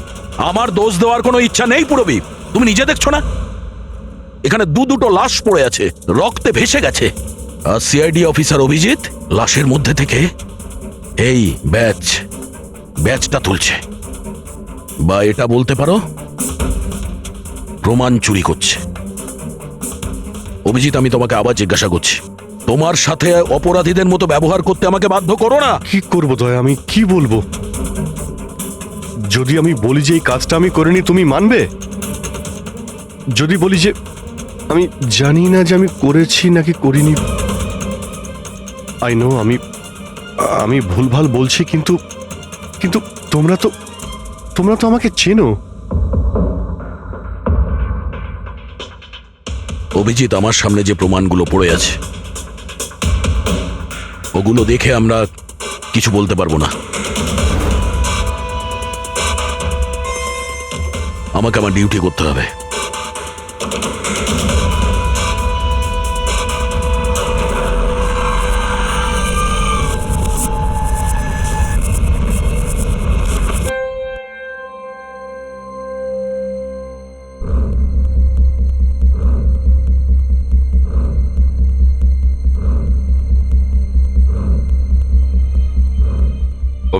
আমার দোষ দেওয়ার কোনো ইচ্ছা নেই পুরবী, তুমি নিজে দেখছো না এখানে দুটো লাশ পড়ে আছে, রক্তে ভেসে গেছে, আর সিআইডি অফিসার অভিজিৎ লাশের মধ্যে থেকে এই ব্যাচটা তুলছে, বা এটা বলতে পারো প্রমাণ চুরি করছে। অভিজিৎ, আমি তোমাকে আবার জিজ্ঞাসা করছি, তোমার সাথে অপরাধীদের মতো ব্যবহার করতে আমাকে বাধ্য করো না। কি করবো দয়া, আমি কি বলবো? যদি আমি বলি যে এই কাজটা আমি করিনি, তুমি মানবে? যদি বলি যে আমি জানি না যে আমি করেছি নাকি করিনি, আই নো আমি ভুলভাল বলছি, কিন্তু কিন্তু তোমরা তো আমাকে চেনো। অভিজিৎ, আমার সামনে যে প্রমাণগুলো পড়ে আছে ওগুলো দেখে আমরা কিছু বলতে পারবো না। আমাকে আমার ডিউটি করতে হবে।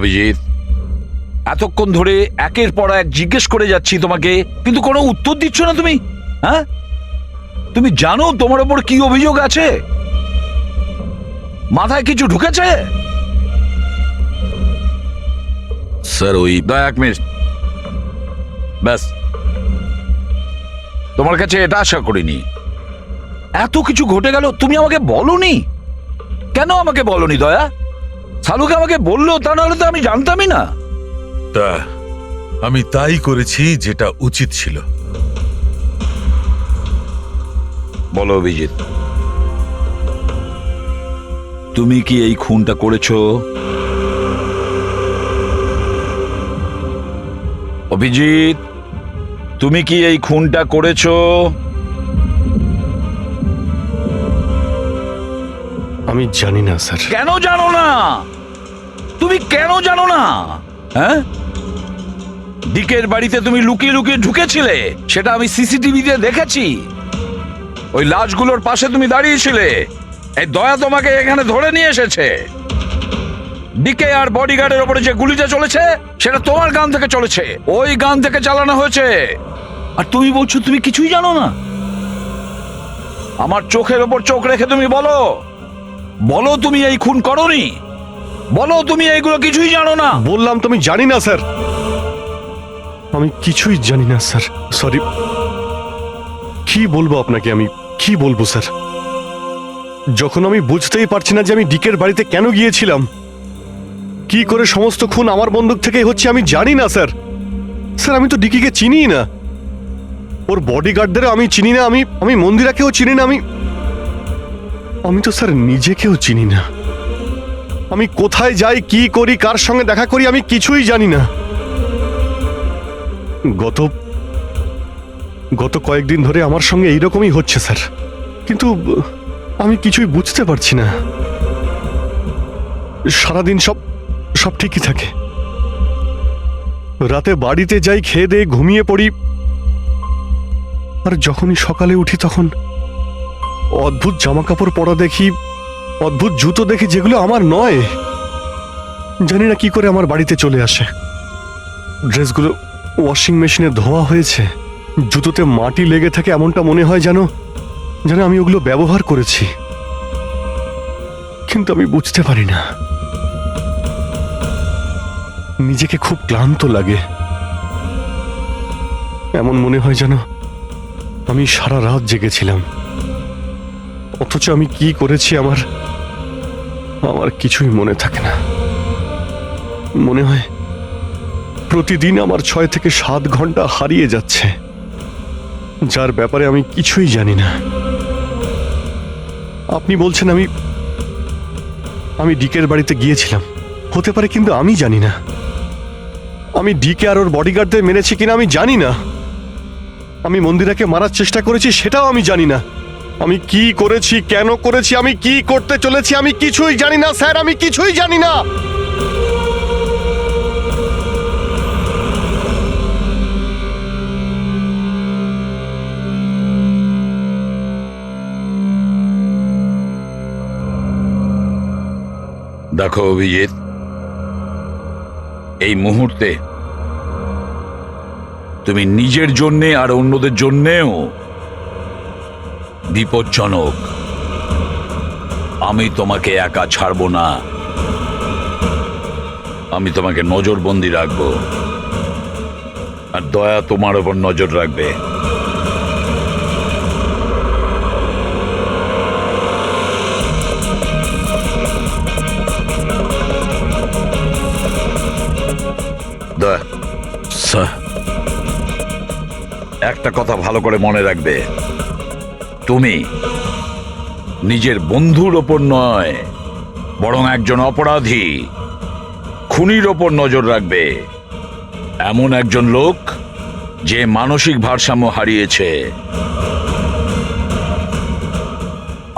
অভিজিৎ, এতক্ষণ ধরে একের পর এক জিজ্ঞেস করে যাচ্ছি তোমাকে, কিন্তু কোনো উত্তর দিচ্ছ না তুমি। হ্যাঁ, তুমি জানো তোমার ওপর কি অভিযোগ আছে? মাথায় কিছু ঢুকেছে? স্যার ওই এক মিনিট, ব্যাস। তোমার কাছে এটা আশা করিনি। এত কিছু ঘটে গেল, তুমি আমাকে বলনি কেন? আমাকে বলনি দয়া? শালুকে আমাকে বললো, তা নাহলে তো আমি জানতামই না। তা আমি তাই করেছি যেটা উচিত ছিল। বলো অভিজিৎ, তুমি কি এই খুনটা করেছো? অভিজিৎ, তুমি কি এই খুনটা করেছো? আমি জানি না স্যার। কেন জানো না? তুমি কেন জানো না? হ্যাঁ, ডিকের বাড়িতে তুমি লুকিয়ে লুকিয়ে ঢুকেছিলে, সেটা আমি সিসিটিভিতে দেখেছি। ওই লাশগুলোর পাশে তুমি দাঁড়িয়েছিলে। এই দয়া তোমাকে এখানে ধরে নিয়ে এসেছে। ডিকে আর বডিগার্ডের উপরে যে গুলিটা চলেছে, সেটা তোমার গান থেকে চলেছে, ওই গান থেকে চালানো হয়েছে। আর তুমি বলছো তুমি কিছুই জানো না? আমার চোখের ওপর চোখ রেখে তুমি বলো, বলো তুমি এই খুন করোনি। বলো তুমি এইগুলো কিছুই জানো না। বললাম তুমি জানি না স্যার, আমি কিছুই জানি না স্যার। সরি। কি বলবো আপনাকে, আমি কি বলবো স্যার? যখন আমি বুঝতেই পারছি না যে আমি ডিকের বাড়িতে কেন গিয়েছিলাম, কি করে সমস্ত খুন আমার বন্দুক থেকে হচ্ছে, আমি জানি না স্যার। স্যার আমি তো ডিকিকে চিনি না, ওর বডিগার্ডদের আমি চিনি না, আমি মন্দিরাকেও চিনি না, আমি তো স্যার নিজেকেও চিনি না। আমি কোথায় যাই, কি করি, কার সঙ্গে দেখা করি, আমি কিছুই জানি না। গত কয়েকদিন ধরে আমার সঙ্গে এইরকমই হচ্ছে স্যার, কিন্তু আমি কিছুই বুঝতে পারছি না। সারাদিন সব ঠিকই থাকে, রাতে বাড়িতে যাই, খেয়ে দিয়ে ঘুমিয়ে পড়ি, আর যখনই সকালে উঠি তখন অদ্ভুত জামা কাপড় পরা দেখি, অদ্ভুত জুতো দেখি, যেগুলো আমার নয়। জানি না কি করে আমার বাড়িতে চলে আসে। ড্রেসগুলো ওয়াশিং মেশিনে ধোয়া হয়েছে, জুতোতে মাটি লেগে থাকে, এমনটা মনে হয় যেন আমি ওগুলো ব্যবহার করেছি, কিন্তু আমি বুঝতে পারি না। নিজেকে খুব ক্লান্ত লাগে, এমন মনে হয় যেন আমি সারা রাত জেগেছিলাম, অথচ আমি কি করেছি আমার কিছুই মনে থাকে না। মনে হয় প্রতিদিন আমার 6 থেকে 7 ঘন্টা হারিয়ে যাচ্ছে, যার ব্যাপারে আমি কিছুই জানি না। আপনি বলছেন আমি ডিকের বাড়িতে গিয়েছিলাম, হতে পারে, কিন্তু আমি জানি না। আমি ডিকে আর ওর বডিগার্ডদের মেরেছি কিনা আমি জানি না। আমি মন্দিরাকে মারার চেষ্টা করেছি সেটাও আমি জানি না। আমি কি করেছি, কেন করেছি, আমি কি করতে চলেছি, আমি কিছুই জানি না স্যার, আমি কিছুই জানি না। দেখো অভিজিৎ, এই মুহূর্তে তুমি নিজের জন্যে আর অন্যদের জন্যেও বিপজ্জনক। আমি তোমাকে একা ছাড়বো না, আমি তোমাকে নজরবন্দি রাখবো, আর দয়া তোমার ওপর নজর রাখবে। দয়া, স্যার, একটা কথা ভালো করে মনে রাখবে, তুমি নিজের বন্ধুর ওপর নয়, বরং একজন অপরাধী খুনির ওপর নজর রাখবে, এমন একজন লোক যে মানসিক ভারসাম্য হারিয়েছে।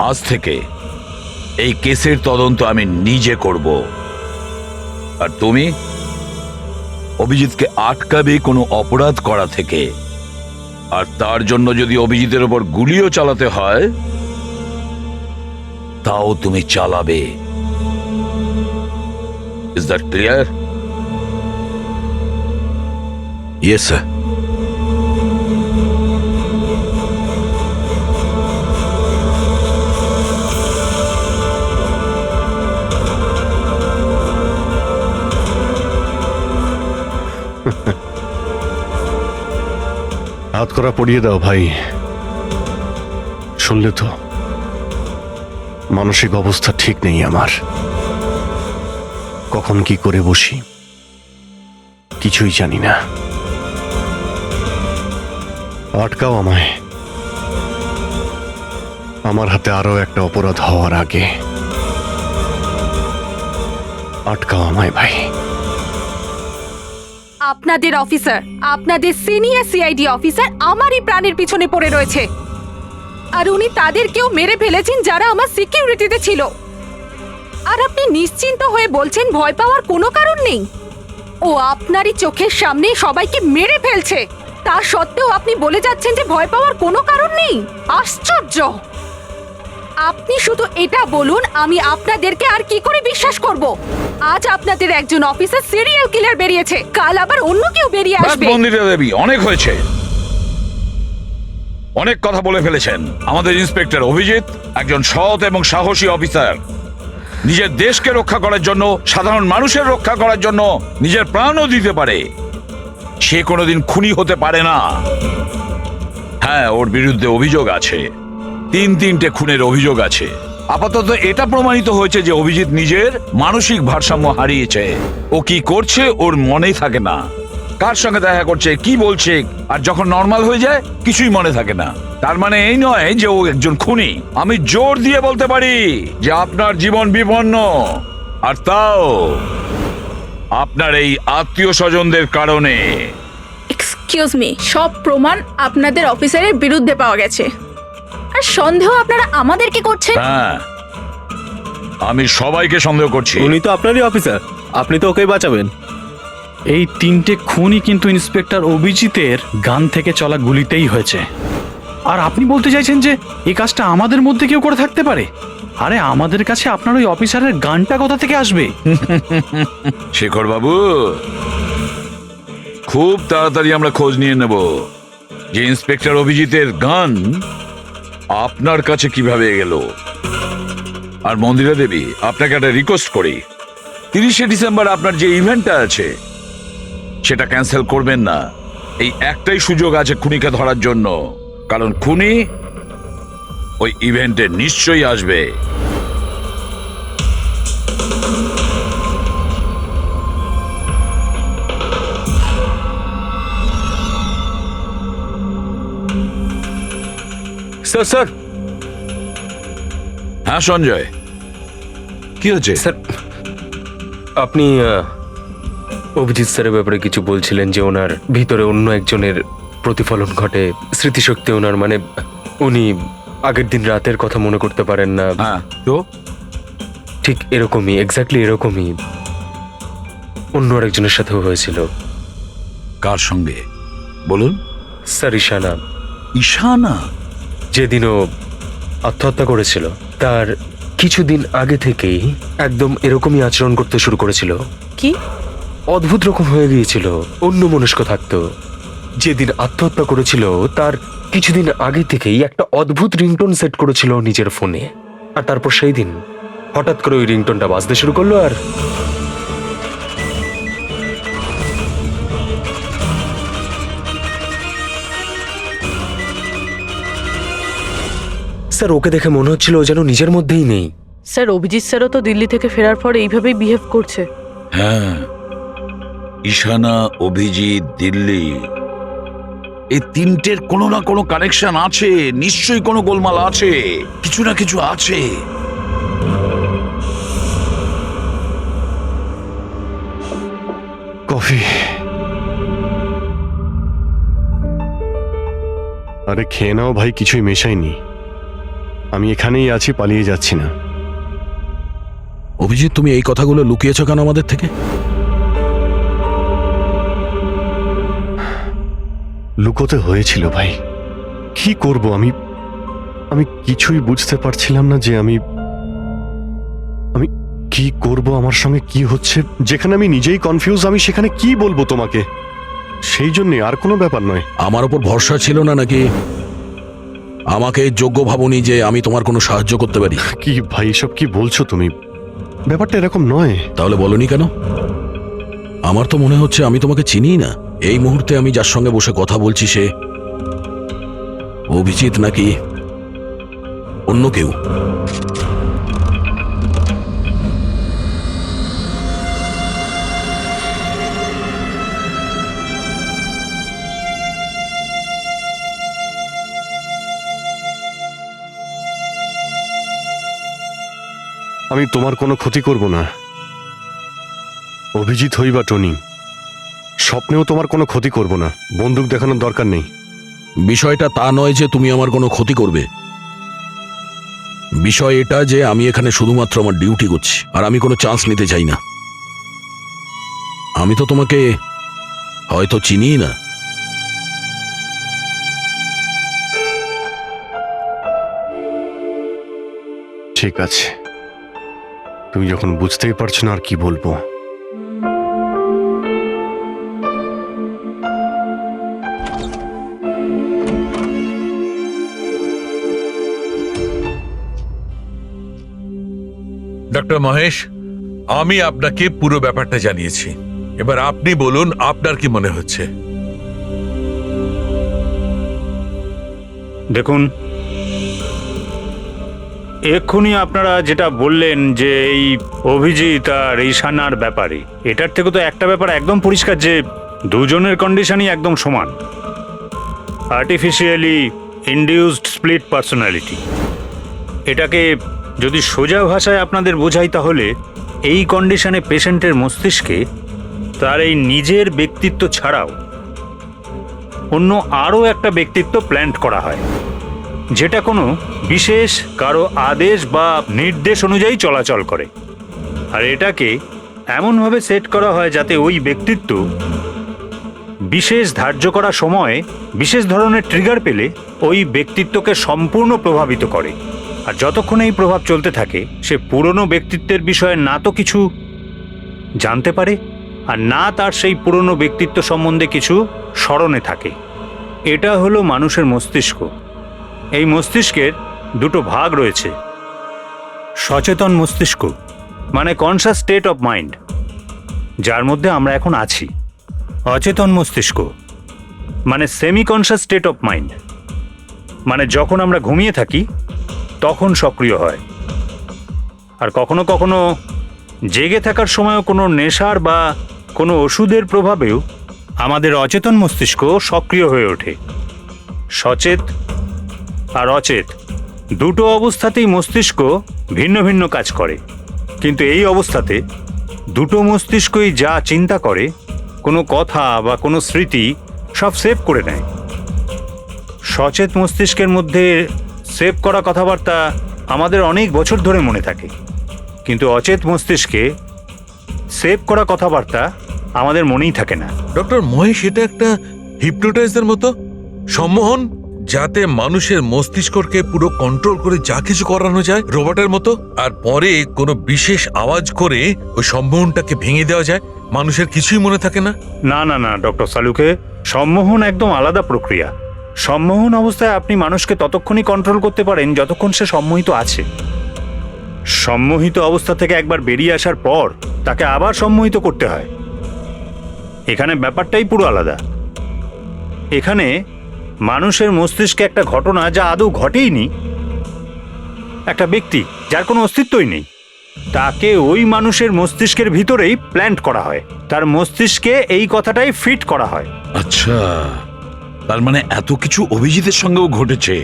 আজ থেকে এই কেসের তদন্ত আমি নিজে করব, আর তুমি অভিজিৎকে আটকাবে কোনো অপরাধ করা থেকে, আর তার জন্য যদি অভিজিতের ওপর গুলিও চালাতে হয় তাও তুমি চালাবে। Is that clear? Yes sir. হাত করা পড়িয়ে দাও ভাই। শুনলে তো, মানসিক অবস্থা ঠিক নেই আমার। কখন কি করে বসি কিছুই জানি না। আটকাও আমায়, আমার হাতে আরো একটা অপরাধ হওয়ার আগে। আটকাও আমায় ভাই। আপনাদের অফিসার, আপনাদের সিনিয়র সিআইডি অফিসার আমারই প্রাণের পিছনে পড়ে রয়েছে, আর উনি তাদেরকেও মেরে ফেলেছেন যারা আমার সিকিউরিটিতে ছিল। আর আপনি নিশ্চিন্ত হয়ে বলছেন ভয় পাওয়ার কোনো কারণ নেই। ও আপনারই চোখের সামনে সবাইকে মেরে ফেলছে, তা সত্ত্বেও আপনি বলে যাচ্ছেন যে ভয় পাওয়ার কোনো কারণ নেই। আশ্চর্য! আপনি শুধু এটা বলুন, আমি আপনাদেরকে আর কি করে বিশ্বাস করব? আজ আপনাদের একজন অফিসার সিরিয়াল কিলার বেরিয়েছে, কাল আবার অন্য কেউ বেরিয়ে ব্যাস আসবে। মন্দিরা দেবী, অনেক হয়েছে। অনেক কথা বলে ফেলেছেন। আমাদের ইন্সপেক্টর অভিজিৎ একজন সৎ এবং সাহসী অফিসার। নিজের দেশকে রক্ষা করার জন্য, সাধারণ মানুষের রক্ষা করার জন্য নিজের প্রাণও দিতে পারে। সে কোনোদিন খুনি হতে পারে না। হ্যাঁ, ওর বিরুদ্ধে অভিযোগ আছে, তিনটে খুনের অভিযোগ আছে। আপাতত এটা প্রমাণিত হয়েছে যে অভিজিৎ নিজের মানসিক ভারসাম্য হারিয়েছে। ও কি করছে ওর মনেই থাকে না, কার সঙ্গে দেখা করছে, কি বলছে, আর যখন নর্মাল হয়ে যায় কিছুই মনে থাকে না। তার মানে এই নয় যে ও একজন খুনি। আমি জোর দিয়ে বলতে পারি যে আপনার জীবন বিপন্ন, আর তাও আপনার এই আত্মীয় স্বজনদের কারণে। এক্সকিউজ মি, সব প্রমাণ আপনাদের অফিসারের বিরুদ্ধে পাওয়া গেছে, আর সন্দেহ আপনারা আমাদেরকে করছেন। হ্যাঁ, আমি সবাইকে সন্দেহ করছি। উনি তো আপনারই অফিসার, আপনি তো ওকেই বাঁচাবেন। এই 3টে খুনই কিন্তু ইন্সপেক্টর অভিজিতের গান থেকে চলা গুলিতেই হয়েছে। আর আপনি বলতে চাইছেন যে এই কাজটা আমাদের মধ্যে কেউ করে থাকতে পারে? আরে আমাদের কাছে আপনার ওই অফিসারের গানটা কোথা থেকে আসবে? শেখর বাবু, খুব তাড়াতাড়ি আমরা খোঁজ নিয়ে নেব যে ইন্সপেক্টর অভিজিতের গান আপনার কাছে কিভাবে গেল। আর মন্দিরা দেবী, আপনাকে একটা রিকোয়েস্ট করি, 30শে ডিসেম্বর আপনার যে ইভেন্টটা আছে সেটা ক্যান্সেল করবেন না। এই একটাই সুযোগ আছে খুনিকে ধরার জন্য, কারণ খুনি ওই ইভেন্টে নিশ্চয়ই আসবে। স্যার স্যার হ্যাঁ সঞ্জয়, কি হচ্ছে? স্যার, আপনি অভিজিৎ স্যারের ব্যাপারে কিছু বলছিলেন যে ওনার ভিতরে অন্য একজনের প্রতিফলন ঘটে, স্মৃতিশক্তি ওনার, মানে উনি আগের দিন রাতের কথা মনে করতে পারেন না। হ্যাঁ, তো ঠিক এরকমই, এক্স্যাক্টলি এরকমই অন্য আরেকজনের সাথেও হয়েছিল। কার সঙ্গে বলুন? স্যার, ঈশানা। ঈশানা? যেদিনও আত্মহত্যা করেছিল তার কিছুদিন আগে থেকেই একদম এরকমই আচরণ করতে শুরু করেছিল। কি অদ্ভুত রকম হয়ে গিয়েছিল, অন্য মনস্ক থাকতো। যেদিন আত্মহত্যা করেছিল তার কিছুদিন আগে থেকেই একটা অদ্ভুত রিংটোন সেট করেছিল নিজের ফোনে, আর তারপর সেই দিন হঠাৎ করে ওই রিংটোনটা বাজতে শুরু করলো। আর স্যার, ওকে দেখে মনে হচ্ছিল ও যেন নিজের মধ্যেই নেই। স্যার, অভিজিৎ স্যারও তো দিল্লি থেকে ফেরার পর এইভাবেই বিহেভ করছে। হ্যাঁ, ঈশানা, অভিজিৎ, দিল্লি, এই তিনটের কোনো না কোনো কানেকশন আছে। নিশ্চয়ই কোনো গোলমাল আছে, কিছু না কিছু আছে। কফি। আরে খেয়ে নাও ভাই, কিছুই মেশাইনি। আমি এখানেই আছি, পালিয়ে যাচ্ছি না। অভিজিৎ, তুমি এই কথাগুলো লুকিয়েছো কেন আমাদের থেকে? লুকোতে হয়েছিল ভাই, কি করব আমি? আমি কিছুই বুঝতে পারছিলাম না যে আমি কি করব, আমার সঙ্গে কি হচ্ছে। যেখানে আমি নিজেই কনফিউজ, আমি সেখানে কি বলবো তোমাকে? সেই জন্যে, আর কোনো ব্যাপার নয়। আমার ওপর ভরসা ছিল না নাকি? আমাকে যোগ্য ভাবনি যে আমি তোমার কোনো সাহায্য করতে পারি? কি ভাই, এসব কি বলছো তুমি? ব্যাপারটা এরকম নয়। তাহলে বলনি কেন? আমার তো মনে হচ্ছে আমি তোমাকে চিনি না। এই মুহূর্তে আমি যার সঙ্গে বসে কথা বলছি সে অভিজিৎ নাকি অন্য কেউ? আমি তোমার কোনো ক্ষতি করব না। অভিজিৎ হই বা টনি, স্বপ্নেও তোমার কোনো ক্ষতি করব না। বন্দুক দেখানোর দরকার নেই। বিষয়টা তা নয় যে তুমি আমার কোনো ক্ষতি করবে। বিষয় এটা যে আমি এখানে শুধুমাত্র আমার ডিউটি করছি, আর আমি কোনো চান্স নিতে চাই না। আমি তো তোমাকে হয়তো চিনি না। ঠিক আছে, তুমি যখন বুঝতেই পারছো না আর কি বলবো। ডক্টর মহেশ, আমি আপনাকে পুরো ব্যাপারটা জানিয়েছি। এবার আপনি বলুন আপনার কি মনে হচ্ছে। দেখুন, এক্ষুনি আপনারা যেটা বললেন যে এই অভিজিৎ আর ঈশানার ব্যাপারে, এটার থেকে তো একটা ব্যাপার একদম পরিষ্কার যে দুজনের কন্ডিশনই একদম সমান। Artificially induced split personality. এটাকে যদি সোজা ভাষায় আপনাদের বোঝাই তাহলে এই কন্ডিশনে পেশেন্টের মস্তিষ্কে তার এই নিজের ব্যক্তিত্ব ছাড়াও অন্য আরও একটা ব্যক্তিত্ব প্ল্যান্ট করা হয়, যেটা কোনো বিশেষ কারো আদেশ বা নির্দেশ অনুযায়ী চলাচল করে। আর এটাকে এমনভাবে সেট করা হয় যাতে ওই ব্যক্তিত্ব বিশেষ ধার্য করা সময়ে বিশেষ ধরনের ট্রিগার পেলে ওই ব্যক্তিত্বকে সম্পূর্ণ প্রভাবিত করে। আর যতক্ষণ এই প্রভাব চলতে থাকে সে পুরনো ব্যক্তিত্বের বিষয়ে না তো কিছু জানতে পারে আর না তার সেই পুরনো ব্যক্তিত্ব সম্বন্ধে কিছু স্মরণে থাকে। এটা হলো মানুষের মস্তিষ্ক। এই মস্তিষ্কের দুটো ভাগ রয়েছে। সচেতন মস্তিষ্ক মানে কনসাস স্টেট অফ মাইন্ড, যার মধ্যে আমরা এখন আছি। অচেতন মস্তিষ্ক মানে semi conscious state of mind, মানে যখন আমরা ঘুমিয়ে থাকি তখন সক্রিয় হয়। আর কখনো কখনো জেগে থাকার সময়ও কোনো নেশার বা কোনো ওষুধের প্রভাবেও আমাদের অচেতন মস্তিষ্ক সক্রিয় হয়ে ওঠে। সচেত আর অচেত দুটো অবস্থাতেই মস্তিষ্ক ভিন্ন ভিন্ন কাজ করে, কিন্তু এই অবস্থাতে দুটো মস্তিষ্কই যা চিন্তা করে, কোনো কথা বা কোনো স্মৃতি সব সেভ করে নেয়। সচেত মস্তিষ্কের মধ্যে সেভ করা কথাবার্তা আমাদের অনেক বছর ধরে মনে থাকে, কিন্তু অচেত মস্তিষ্কে সেভ করা কথাবার্তা আমাদের মনেই থাকে না। ডক্টর মহেশ, এটা একটা হিপনোটাইজের মতো সম্মোহন, যাতে মানুষের মস্তিষ্ককে পুরো কন্ট্রোল করে যা কিছু করানো যায় রোবটের মতো, আর পরে কোনো বিশেষ আওয়াজ করে ওই সম্মোহনটাকে ভেঙে দেওয়া যায়, মানুষের কিছুই মনে থাকে না। না না না ডক্টর সালুকে, সম্মোহন একদম আলাদা প্রক্রিয়া। সম্মোহন অবস্থায় আপনি মানুষকে ততক্ষণই কন্ট্রোল করতে পারেন যতক্ষণ সে সম্মোহিত আছে। সম্মোহিত অবস্থা থেকে একবার বেরিয়ে আসার পর তাকে আবার সম্মোহিত করতে হয়। এখানে ব্যাপারটাই পুরো আলাদা। এখানে মানুষের মস্তিষ্কে একটা ঘটনা যা আদৌ ঘটেইনি, একটা ব্যক্তি যার কোনো অস্তিত্বই নেই, তাকে ওই মানুষের মস্তিষ্কের ভিতরেই প্ল্যান্ট করা হয়। তার মস্তিষ্কে এই কথাটাই ফিট করা হয়। আচ্ছা, তার মানে এত কিছু অভিজিতের সঙ্গেও ঘটেছে।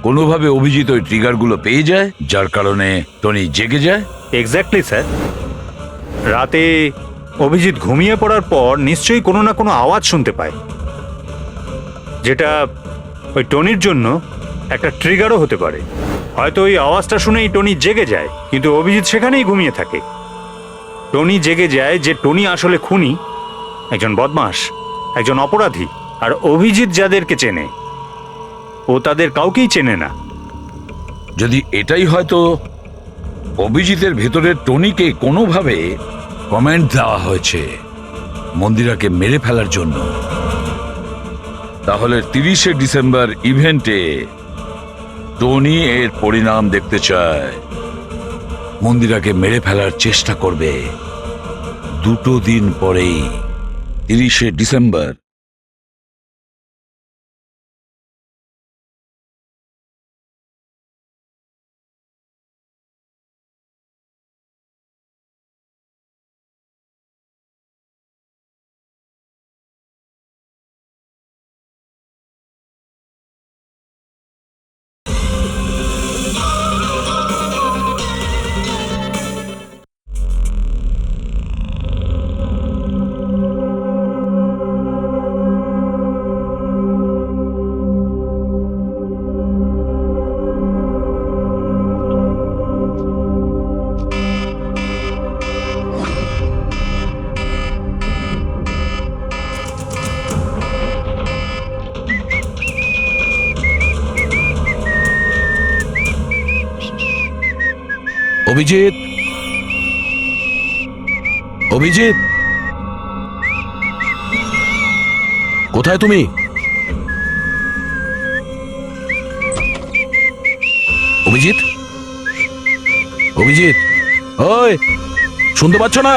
কোনোভাবে অভিজিৎ ওই ট্রিগারগুলো পেয়ে যায়, যার কারণে টনি জেগে যায়। Exactly sir. রাতে অভিজিৎ ঘুমিয়ে পড়ার পর নিশ্চয়ই কোনো না কোনো আওয়াজ শুনতে পায়, যেটা ওই টনির জন্য একটা ট্রিগারও হতে পারে। হয়তো ওই আওয়াজটা শুনেই টনি জেগে যায়, কিন্তু অভিজিৎ সেখানেই ঘুমিয়ে থাকে। টনি জেগে যায় যে টনি আসলে খুনি, একজন বদমাশ, একজন অপরাধী। আর অভিজিৎ যাদেরকে চেনে ও তাদের কাউকেই চেনে না। যদি এটাই হয়তো অভিজিতের ভেতরে টনিকে কোনোভাবে কমেন্ট দেওয়া হয়েছে, মন্দিরাকে মেরে ফেলার জন্য, তাহলে 30শে ডিসেম্বর ইভেন্টে টনি এর পরিণাম দেখতে চায়। মন্দিরাকে মেরে ফেলার চেষ্টা করবে 2 দিন পরেই, 30শে ডিসেম্বর। অভিজিৎ, অভিজিৎ, কোথায় তুমি? অভিজিৎ, অভিজিৎ, ওই শুনতে পাচ্ছ না?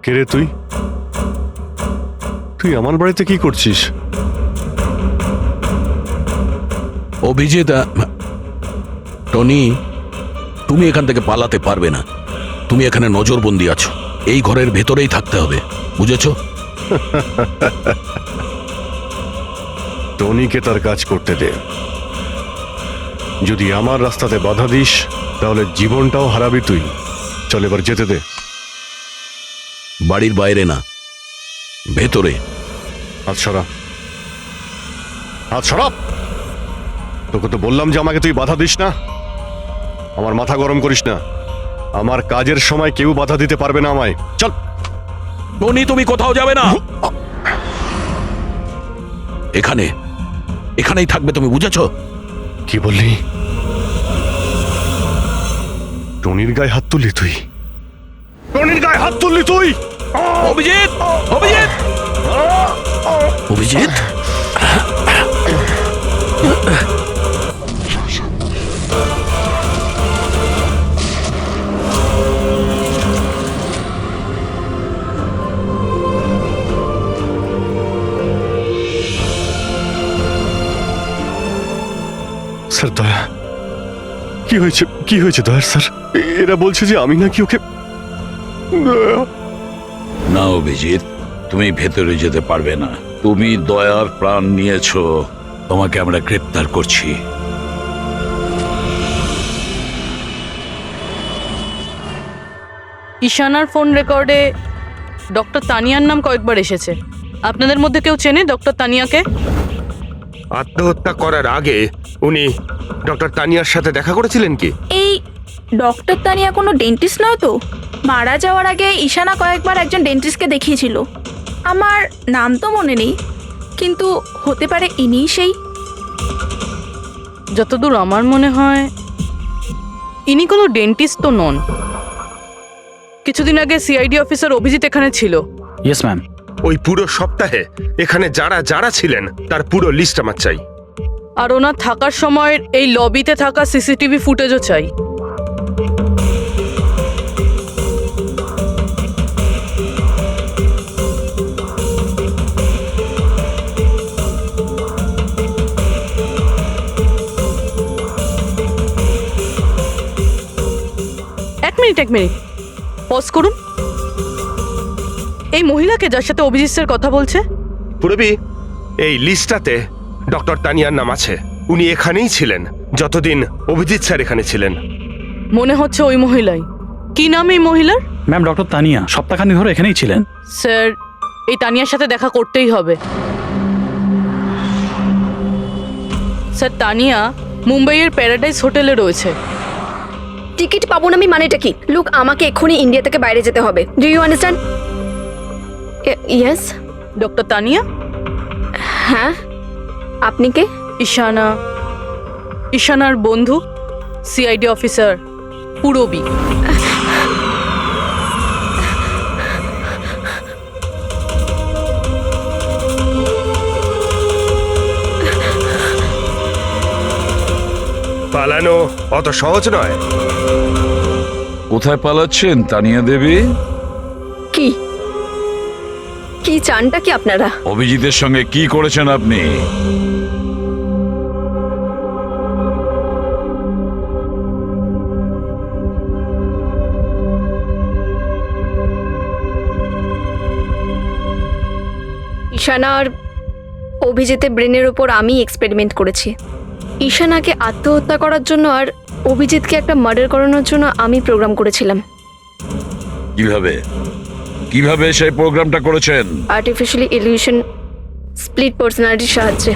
কে রে তুই? তুই আমার বাড়িতে কি করছিস? অভিজিৎ, টনি, তুমি এখান থেকে পালাতে পারবে না। তুমি এখানে নজরবন্দি আছো, এই ঘরের ভেতরেই থাকতে হবে, বুঝেছো? টনিকে তার কাজ করতে দে। যদি আমার রাস্তাতে বাধা দিস তাহলে জীবনটাও হারাবি তুই। চল এবার যেতে দে। বাড়ির বাইরে না, ভেতরে। হাত সরা, হাত সরা। তোকে তো বললাম যে আমাকে তুই বাধা দিস না। আমার মাথা গরম করিস না। আমার কাজের সময় কেউ বাধা দিতে পারবে না আমায়। চল। টনি, তুমি কোথাও যাবে না, এখানেই থাকবে তুমি, বুঝেছো? কি বললি? টনির গায়ে হাত তুললি তুই? টনির গায়ে হাত তুললি তুই? অভিজিৎ, অভিজিৎ, অভিজিৎ, স্যার, দয়া, কি হয়েছে? কি হয়েছে দয়ার স্যার? এরা বলছে যে আমি নাকি ওকে... না অভিজিৎ, তুমি ভেতরে যেতে পারবে না। তুমি দয়ার প্রাণ নিয়েছো, তোমাকে আমরা গ্রেপ্তার করছি। ঈশানার ফোন রেকর্ডে ডক্টর তানিয়ার নাম কয়েকবার এসেছে। আপনাদের মধ্যে কেউ চেনে ডক্টর তানিয়াকে? আত্মহত্যা করার আগে উনি ডক্টর তানিয়ার সাথে দেখা করেছিলেন কি? এই ডক্টর তানিয়া কোনো ডেন্টিস্ট নয় তো? মারা যাওয়ার আগে ঈশানা কয়েকবার একজন ডেন্টিস্টকে দেখিয়েছিল। আমার নাম তো মনে নেই, কিন্তু হতে পারে ইনিই সেই। যতদূর আমার মনে হয় ইনি কোনো ডেন্টিস্ট তো নন। কিছুদিন আগে সিআইডি অফিসার অভিজিৎ এখানে ছিল। Yes ma'am. ওই পুরো সপ্তাহে এখানে যারা যারা ছিলেন তার পুরো লিস্ট আমার চাই। আর ওনার থাকার সময়ের এই লবিতে থাকা সিসিটিভি ফুটেজও চাই। এক মিনিট পজ করুন। এই মহিলাকে যার সাথে অভিজিৎ স্যার কথা বলছে? পুরবি, এই লিস্টটাতে ডক্টর তানিয়ার নাম আছে। উনি এখানেই ছিলেন যতদিন অভিজিৎ স্যার এখানে ছিলেন। মনে হচ্ছে ওই মহিলাই। কি নাম এই মহিলার? ম্যাম, ডক্টর তানিয়া সপ্তাহখানেক ধরে এখানেই ছিলেন। স্যার, এই তানিয়ার সাথে দেখা করতেই হবে। স্যার, তানিয়া মুম্বাইয়ের প্যারাডাইস হোটেলে রয়েছে। টিকিট পাবো না আমি মানেটা কি? লুক, আমাকে এক্ষুনি ইন্ডিয়া থেকে বাইরে যেতে হবে। Do you understand? Yes. Doctor Tania? হ্যাঁ, আপনি কে? ঈশানার বন্ধু সিআইডি অফিসার পুরবী। পালানো অত সহজ নয়। কোথায় পালাচ্ছেন তানিয়া দেবী? কি কি চানটা কি আপনারা? অভিজিতের সঙ্গে কি করেছেন আপনি? ঈশানা আর অভিজিতের ব্রেনের ওপর আমি এক্সপেরিমেন্ট করেছি। ঈশানাকে আত্মহত্যা করার জন্য আর অভিজিৎকে একটা মার্ডার করানোর জন্য আমি প্রোগ্রাম করেছিলাম। কিভাবে কিভাবে সেই প্রোগ্রামটা করেছেন? আর্টিফিশিয়ালি ইলিউশন স্প্লিট পার্সোনালিটির সাহায্যে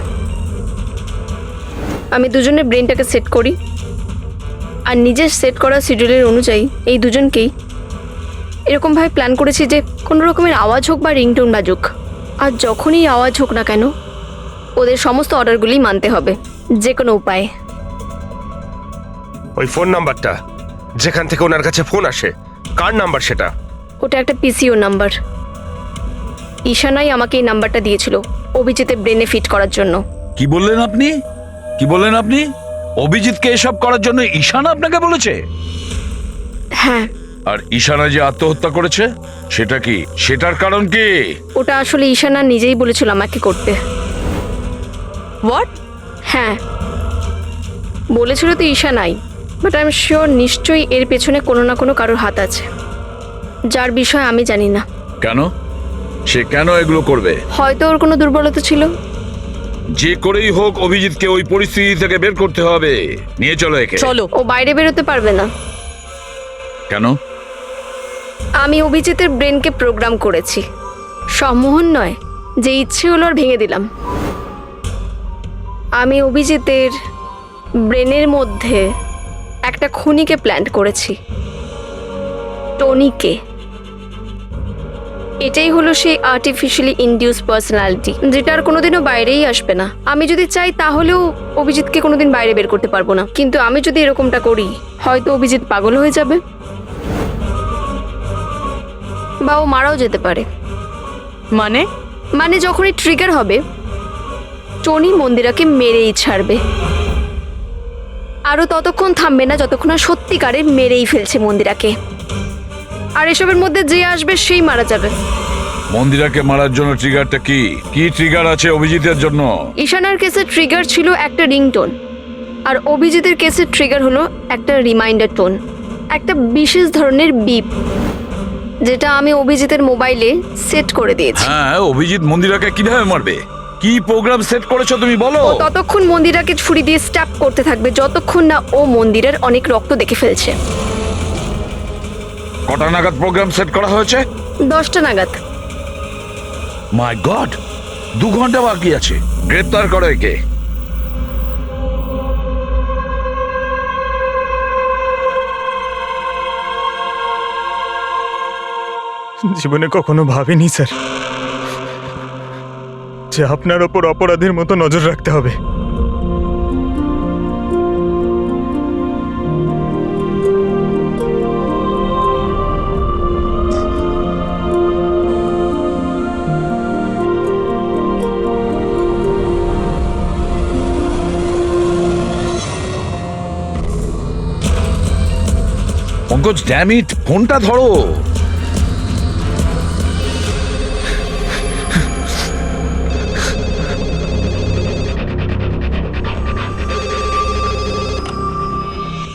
আমি দুজনের ব্রেনটাকে সেট করি, আর নিজের সেট করা শিডিউলের অনুযায়ী এই দুজনকেই এরকমভাবে প্ল্যান করেছি যে কোনো রকমের আওয়াজ হোক বা রিংটোন বাজুক, আর যখনই আওয়াজ হোক না কেন ওদের সমস্ত অর্ডারগুলি মানতে হবে যে কোনো উপায়ে। ওই ফোন নাম্বারটা যেখান থেকে ওনার কাছে ফোন আসে, কার নাম্বার সেটা? ওটা একটা পিসিও নাম্বার। ঈশানাই আমাকে এই নাম্বারটা দিয়েছিল অভিজিতের ব্রেনে ফিট করার জন্য। কি বললেন আপনি? কি বললেন আপনি? অভিজিৎকে এসব করার জন্য ঈশানা আপনাকে বলেছে? হ্যাঁ। আর ঈশানা যে আত্মহত্যা করেছে সেটা কি? সেটার কারণ কি? ওটা আসলে ঈশানা নিজেই বলেছিল আমাকে করতে। হোয়াট? হ্যাঁ, বলেছিল তো ঈশানাই, বাট আই এম শিওর নিশ্চয়ই এর পেছনে কোনো না কোনো কারোর হাত আছে, যার বিষয়ে আমি জানি না। কেন? সে কেন এগুলো করবে? হয়তো ওর কোনো দুর্বলতা ছিল। যে করেই হোক অভিজিৎকে ওই পরিস্থিতি থেকে বের করতে হবে। নিয়ে চলো একে। চলো। ও বাইরে বেরোতে পারবে না। কেন? আমি অভিজিতের ব্রেনকে প্রোগ্রাম করেছি। সম্মোহন নয়, যে ইচ্ছে হলো আর ভেঙে দিলাম। আমি অভিজিতের ব্রেনের মধ্যে একটা খুনিকে প্ল্যান করেছি, টনিকে। এটাই হলো সেই আর্টিফিশিয়ালি ইনডিউস পার্সোনালিটি, যেটা আর কোনোদিনও বাইরেই আসবে না। আমি যদি চাই তাহলেও অভিজিৎকে কোনোদিন বাইরে বের করতে পারবো না, কিন্তু আমি যদি এরকমটা করি হয়তো অভিজিৎ পাগল হয়ে যাবে বা ও মারাও যেতে পারে। মানে যখনই ট্রিগার হবে টনি মন্দিরাকে মেরেই ছাড়বে, আরও ততক্ষণ থামবে না যতক্ষণ না সত্যিকারে মেরেই ফেলছে মন্দিরাকে। আর এসবের মধ্যে যে আসবে সেই মারা যাবে। মন্দিরাকে মারার জন্য ট্রিগারটা কি? কি ট্রিগার আছে অভিজিতের জন্য? ঈশানার কেসের ট্রিগার ছিল একটা রিংটোন, আর অভিজিতের কেসের ট্রিগার হলো একটা রিমাইন্ডার টোন, একটা বিশেষ ধরনের বিপ, যেটা আমি অভিজিতের মোবাইলে সেট করে দিয়েছি। হ্যাঁ, অভিজিৎ মন্দিরাকে কিভাবে মারবে? কি প্রোগ্রাম সেট করেছো তুমি বলো? ও ততক্ষণ মন্দিরাকে ছুরি দিয়ে স্ট্যাপ করতে থাকবে যতক্ষণ না ও মন্দিরের অনেক রক্ত দেখে ফেলছে। কটা নাগাদ প্রোগ্রাম সেট করা হয়েছে? 10টা নাগাদ। মাই গড, 2 ঘন্টা বাকি আছে। গ্রেপ্তার করো একে। জীবনে কখনো ভাবিনি স্যার যে আপনার ওপর অপরাধের মতো নজর রাখতে হবে। পঙ্কজ, ড্যাম ইট, ফোনটা ধরো।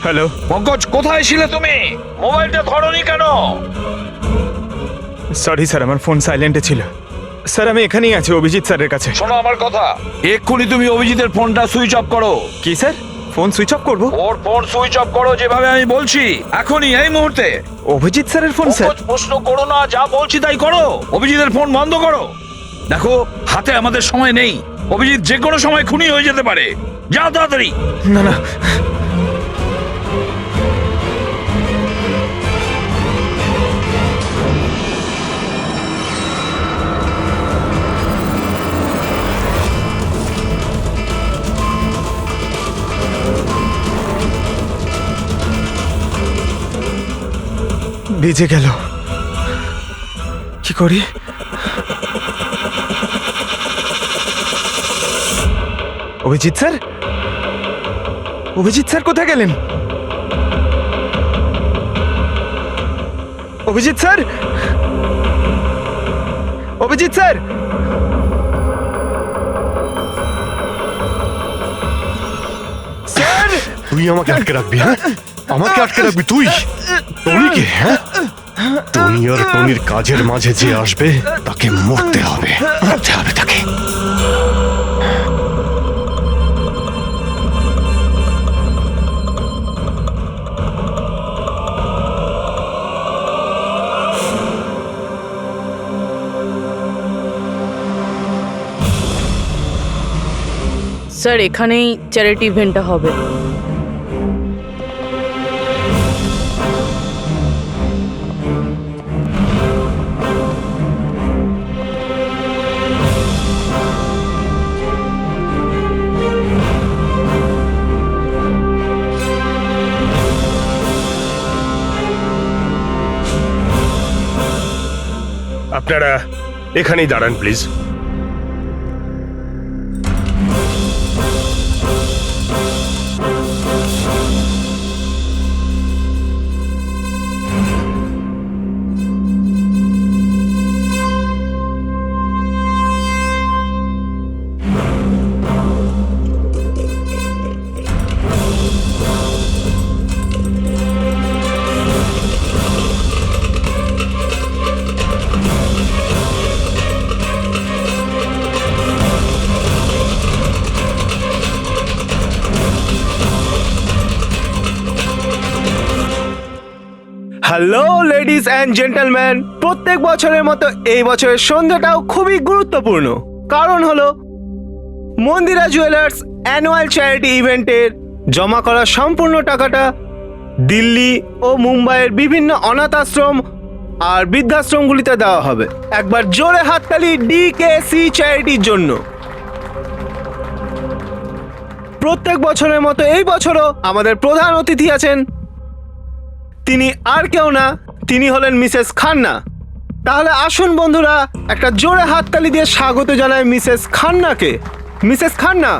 হ্যালো পঙ্কজ, কোথায় ছিলে তুমি? মোবাইলটা ধরোনি কেন? সরি স্যার, আমার ফোন সাইলেন্টে ছিল। স্যার আমি এখানেই আছি অভিজিৎ স্যারের কাছে। শোনো আমার কথা, এক্ষুনি তুমি অভিজিতের ফোনটা সুইচ অফ করো। কি স্যার, ফোন সুইচ অফ করবো? ওর ফোন সুইচ অফ করো যেভাবে আমি বলছি, এখনই, এই মুহূর্তে। অভিজিৎ স্যারের ফোন স্যার? প্রশ্ন করো না, যা বলছি তাই করো। অভিজিতের ফোন বন্ধ করো। দেখো, হাতে আমাদের সময় নেই। অভিজিৎ যে কোনো সময় খুনি হয়ে যেতে পারে। যাও তাড়াতাড়ি। না না, বেজে গেল, কি করি? অভিজিৎ স্যার, অভিজিৎ স্যার কোথায় গেলেন? Abhijit sir, Abhijit sir, sir! তুই আমাকে আটকে রাখবি? হ্যাঁ, আমাকে আটকে রাখবি তুই? টনিকে? হ্যাঁ, টনি আর টনির কাজের মাঝে যে আসবে তাকে মরতে হবে, মরতে হবে তাকে। স্যার এখানেই চ্যারিটি ইভেন্টটা হবে। আপনারা এখানেই দাঁড়ান please. Hello ladies and gentleman, প্রত্যেক বছরের মতো এই বছরের সন্ধ্যাটাও খুবই গুরুত্বপূর্ণ। কারণ হলো মন্দিরা জুয়েলার্স অ্যানুয়াল চ্যারিটি ইভেন্টের জমা করা সম্পূর্ণ টাকাটা দিল্লি ও মুম্বাইয়ের বিভিন্ন অনাথ আশ্রম আর বৃদ্ধাশ্রমগুলিতে দেওয়া হবে। একবার জোরে হাততালি ডিকেসি চ্যারিটির জন্য। প্রত্যেক বছরের মতো এই বছরও আমাদের প্রধান অতিথি আছেন, তিনি আর কেউ না, তিনি হলেন মিসেস খান্না। তাহলে আসুন বন্ধুরা, একটা জোরে হাততালি দিয়ে স্বাগত জানায় মিসেস খান্নাকে। Mrs Khanna,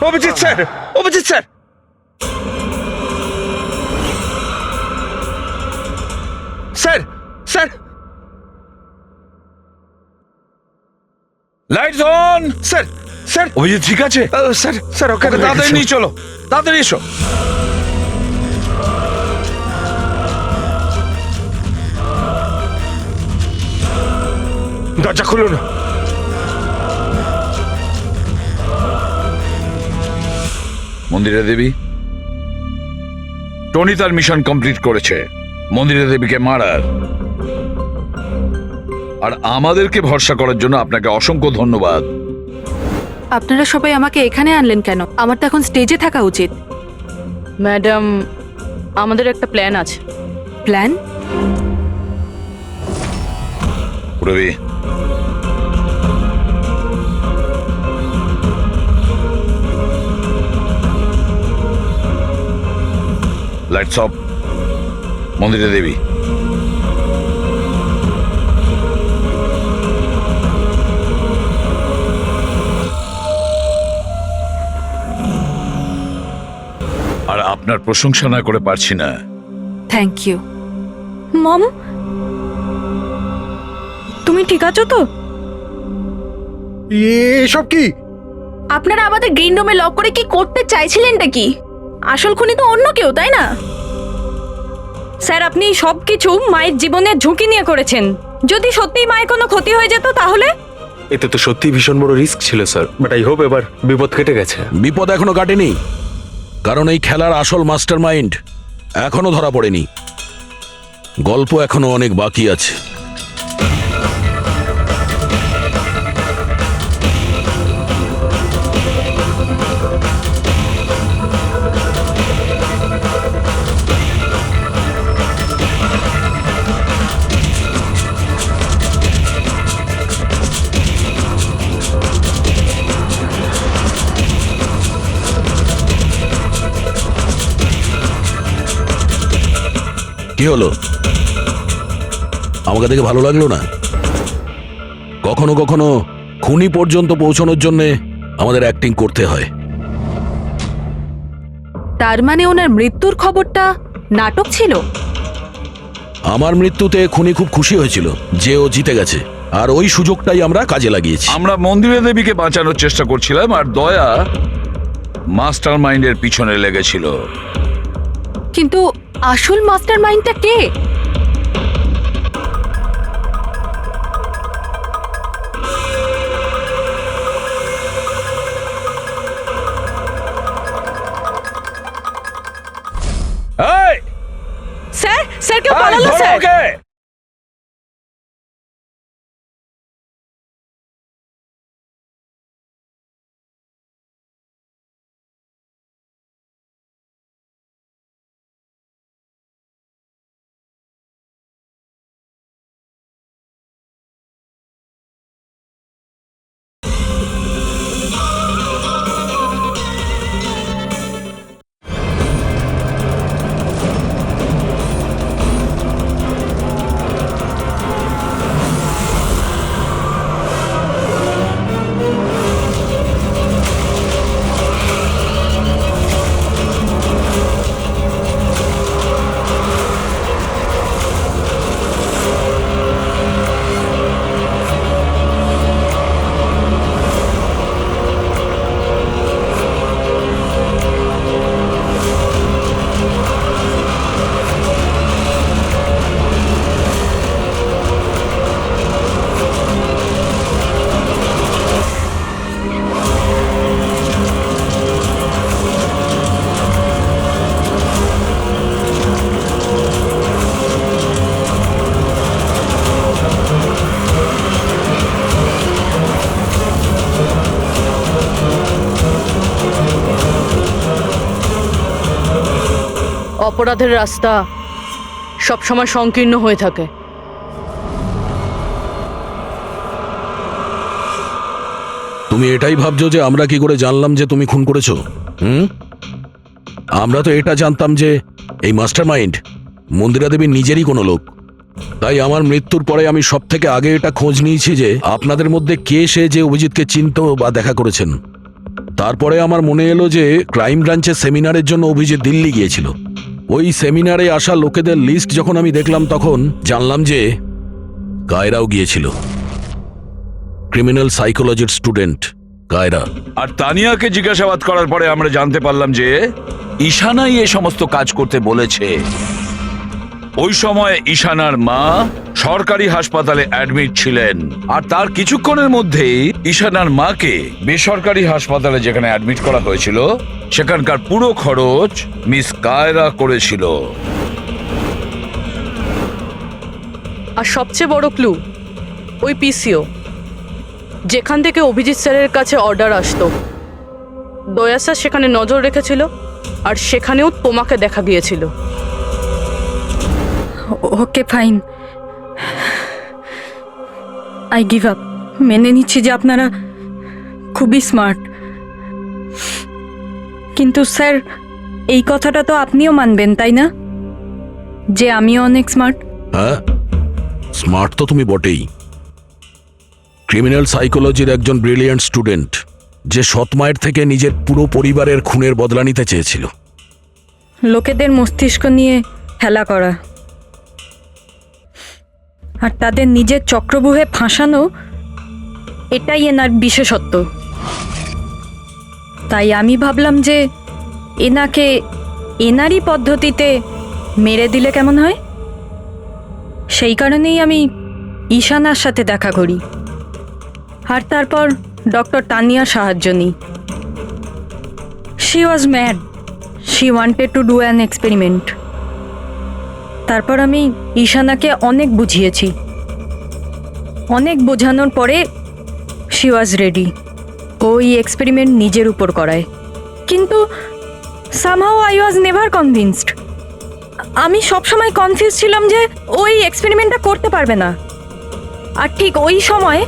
Abhijit sir, Abhijit sir, sir, sir, lights on. Mission. Sir sir Abhijit ঠিক আছে? স্যার স্যার ওকে তাড়াতাড়ি নিয়ে চলো, তাড়াতাড়ি এসো। দরজা খুলুন। মন্দিরা দেবী, টনি তার মিশন কমপ্লিট করেছে, মন্দিরা দেবীকে মারার। আর আমাদেরকে ভরসা করার জন্য আপনাকে অসংখ্য ধন্যবাদ। আপনারা সবাই আমাকে এখানে আনলেন কেন? আমার তো এখন স্টেজে থাকা উচিত। ম্যাডাম, আমাদের একটা প্ল্যান আছে। Plan? Rabi, lights off. Mandira Debi, আর আপনার প্রশংসা না করে পারছি না। Thank you. মম, তুমি ঠিক আছো তো? এসব কি? আপনারা আমাদের গ্রিন রুমে লক করে কি করতে চাইছিলেনটা কি? আসল খুনি তো অন্য কেউ, তাই না? স্যার, আপনি সবকিছু মায়ের জীবনের ঝুঁকি নিয়ে করেছেন। যদি সত্যিই মায়ের কোনো ক্ষতি হয়ে যেত তাহলে? এতে তো সত্যি ভীষণ বড় রিস্ক ছিল স্যার, বাট আই হোপ এবার বিপদ কেটে গেছে। বিপদ এখনো কাটেনি, কারণ এই খেলার আসল মাস্টার মাইন্ড এখনো ধরা পড়েনি। গল্প এখনো অনেক বাকি আছে। কি হলো? আমাকে দেখে ভালো লাগলো না? কখনো কখনো খুনি পর্যন্ত পৌঁছানোর জন্য আমাদের অ্যাক্টিং করতে হয়। তার মানে ওনার মৃত্যুর খবরটা নাটক ছিল? আমার মৃত্যুতে খুনি খুব খুশি হয়েছিল যে ও জিতে গেছে, আর ওই সুযোগটাই আমরা কাজে লাগিয়েছি। আমরা মন্দিরা দেবীকে বাঁচানোর চেষ্টা করছিলাম, আর দয়া মাস্টার মাইন্ডের পিছনে লেগেছিল। কিন্তু আসল মাস্টার মাইন্ডটা কে? এই, স্যার, স্যার কেউ এই, পালালো ধরো স্যার। ওকে। অপরাধের রাস্তা সবসময় সংকীর্ণ হয়ে থাকে। তুমি এটাই ভাবছো যে আমরা কি করে জানলাম যে তুমি খুন করেছো? আমরা তো এটা জানতাম যে এই মাস্টার মাইন্ড মন্দিরা দেবীর নিজেরই কোনো লোক। তাই আমার মৃত্যুর পরে আমি সব থেকে আগে এটা খোঁজ নিয়েছি যে আপনাদের মধ্যে কে সে যে অভিজিৎকে চিনতো বা দেখা করেছেন। তারপরে আমার মনে এলো যে ক্রাইম ব্রাঞ্চের সেমিনারের জন্য অভিজিৎ দিল্লি গিয়েছিল। ওই সেমিনারে আসা লোকেদের লিস্ট যখন আমি দেখলাম তখন জানলাম যে কায়রাও গিয়েছিল। ক্রিমিনাল সাইকোলজির স্টুডেন্ট কায়রা। আর তানিয়াকে জিজ্ঞাসাবাদ করার পরে আমরা জানতে পারলাম যে ঈশানাই এই সমস্ত কাজ করতে বলেছে। ওই সময় ঈশানার মা সরকারি হাসপাতালে অ্যাডমিট ছিলেন, আর তার কিছুক্ষণের মধ্যেই ঈশানার মাকে বেসরকারি হাসপাতালে যেখানে অ্যাডমিট করা হয়েছিল সেখানকার পুরো খরচ মিস কায়রা করেছিল। আর সবচেয়ে বড় ক্লু ওই পিসিও, যেখান থেকে অভিজিৎ স্যারের কাছে অর্ডার আসতো, দয়া স্যার সেখানে নজর রেখেছিল আর সেখানেও তোমাকে দেখা গিয়েছিল। Okay fine, I give up. মেনে নিচ্ছি যে আপনারা খুবই স্মার্ট, কিন্তু স্যার এই কথাটা তো আপনিও মানবেন তাই না, যে আমিও অনেক স্মার্ট? হ্যাঁ, স্মার্ট তো তুমি বটেই। ক্রিমিনাল সাইকোলজির একজন ব্রিলিয়ান্ট স্টুডেন্ট, যে সৎ মায়ের থেকে নিজের পুরো পরিবারের খুনের বদলা নিতে চেয়েছিল। লোকেদের মস্তিষ্ক নিয়ে খেলা করা আর তাদের নিজের চক্রব্যূহে ফাঁসানো, এটাই এনার বিশেষত্ব। তাই আমি ভাবলাম যে এনাকে এনারই পদ্ধতিতে মেরে দিলে কেমন হয়। সেই কারণেই আমি ঈশানার সাথে দেখা করি আর তারপর ডক্টর তানিয়ার সাহায্য নিই। She was mad, she wanted to do an experiment. তারপর আমি ঈশানাকে অনেক বুঝিয়েছি, অনেক বোঝানোর পরে শি ওয়াজ রেডি। ওই এক্সপেরিমেন্ট নিজের উপর করায়, কিন্তু somehow I was never convinced. আমি সবসময় কনফিউজ ছিলাম যে ওই এক্সপেরিমেন্টটা করতে পারবে না। আর ঠিক ওই সময়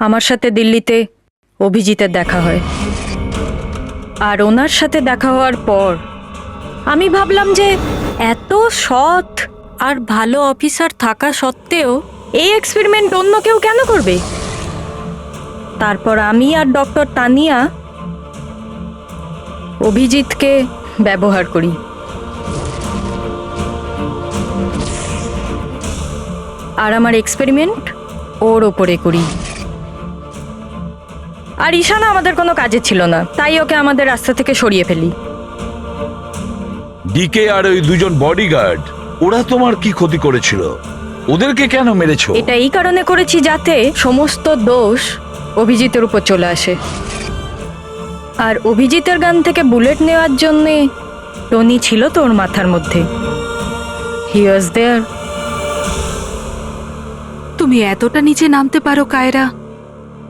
আমার সাথে দিল্লিতে অভিজিতের দেখা হয়, আর ওনার সাথে দেখা হওয়ার পর আমি ভাবলাম যে এত সৎ আর ভালো অফিসার থাকা সত্ত্বেও এই এক্সপেরিমেন্ট অন্য কেউ কেন করবে। তারপর আমি আর ডক্টর তানিয়া অভিজিৎকে ব্যবহার করি। আর আমার এক্সপেরিমেন্ট ওর ওপরে করি। আর ঈশানা আমাদের কোনো কাজে ছিল না, তাই ওকে আমাদের রাস্তা থেকে সরিয়ে ফেলি। ডিকে আর ওই দুজন বডিগার্ড, ওরা তোমার কি ক্ষতি করেছিল? ওদেরকে কেন মেরেছো? এটা এই কারণে করেছি যাতে সমস্ত দোষ অভিজিতের উপর চলে আসে। আর অভিজিতের গান থেকে বুলেট নেওয়ার জন্যে টনি ছিল তো ওর মাথার মধ্যে। হি ওয়াজ দেয়ার। তুমি এতটা নিচে নামতে পারো কায়রা,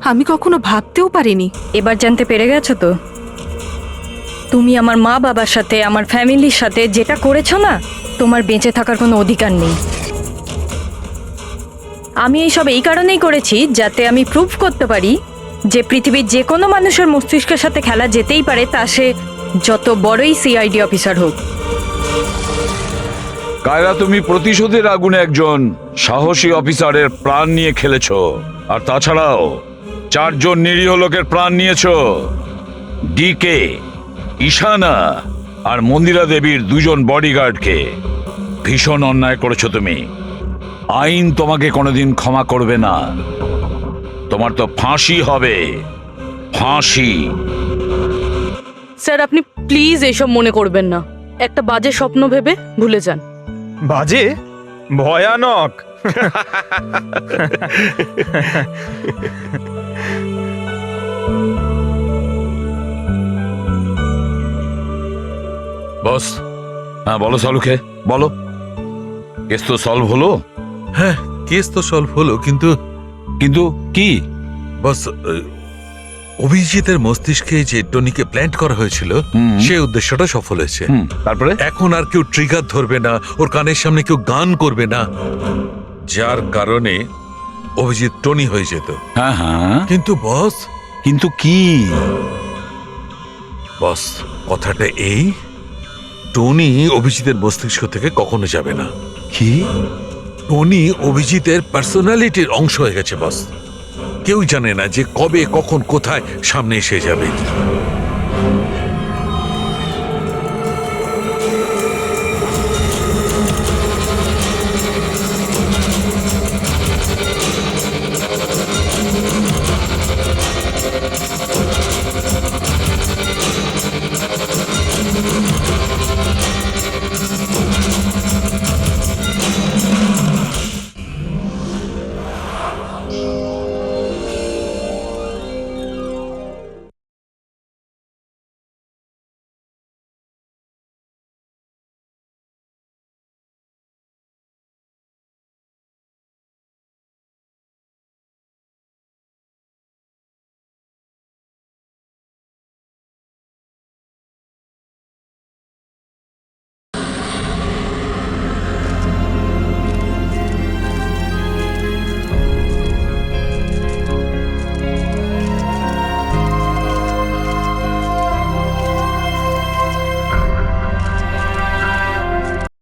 আমি কখনো ভাবতেও পারিনি। এবার জানতে পেরে গেছো তো? তুমি আমার মা বাবার সাথে, আমার ফ্যামিলির সাথে যেটা করেছো না, তোমার বেঁচে থাকার কোনো অধিকার নেই। আমি এইসব এই কারণেই করেছি যাতে আমি প্রুভ করতে পারি যে পৃথিবীর যে কোনো মানুষের মস্তিষ্কের সাথে খেলা যেতেই পারে, তা সে যত বড়ই সিআইডি অফিসার হোক। কায়রা, তুমি প্রতিশোধের আগুনে একজন সাহসী অফিসারের প্রাণ নিয়ে খেলেছো, আর তাছাড়াও 4 জন নিরীহ লোকের প্রাণ নিয়েছো। ডিকে, ঈশানা আর মন্দিরা দেবীর 2 জন বডিগার্ডকে। ভীষণ অন্যায় করেছো তুমি। আইন তোমাকে কোনোদিন ক্ষমা করবে না। তোমার তো ফাঁসি হবে, ফাঁসি। স্যার আপনি প্লিজ এসব মনে করবেন না, একটা বাজে স্বপ্ন ভেবে ভুলে যান। বাজে? ভয়ানক। বস, হ্যাঁ বলো সালুকে, বলো। কেস তো সলভ হলো? হ্যাঁ, কেস তো সলভ হলো, কিন্তু কিন্তু কি? বস, অভিজিতের মস্তিষ্কে যে টনিকে প্ল্যান্ট করা হয়েছিল সেই উদ্দেশ্যটা সফল হয়েছে। তারপরে এখন আর কেউ ট্রিগার ধরবে না, ওর কানের সামনে কেউ গান করবে না, যার কারণে অভিজিৎ টনি হয়ে যেত। হ্যাঁ হ্যাঁ, কিন্তু বস, কিন্তু কি? বস, কথাটা এই, টনি অভিজিতের মস্তিষ্ক থেকে কখনো যাবে না। কি? টনি অভিজিতের পার্সোনালিটির অংশ হয়ে গেছে বস। কেউ জানে না যে কবে, কখন, কোথায় সামনে এসে যাবে।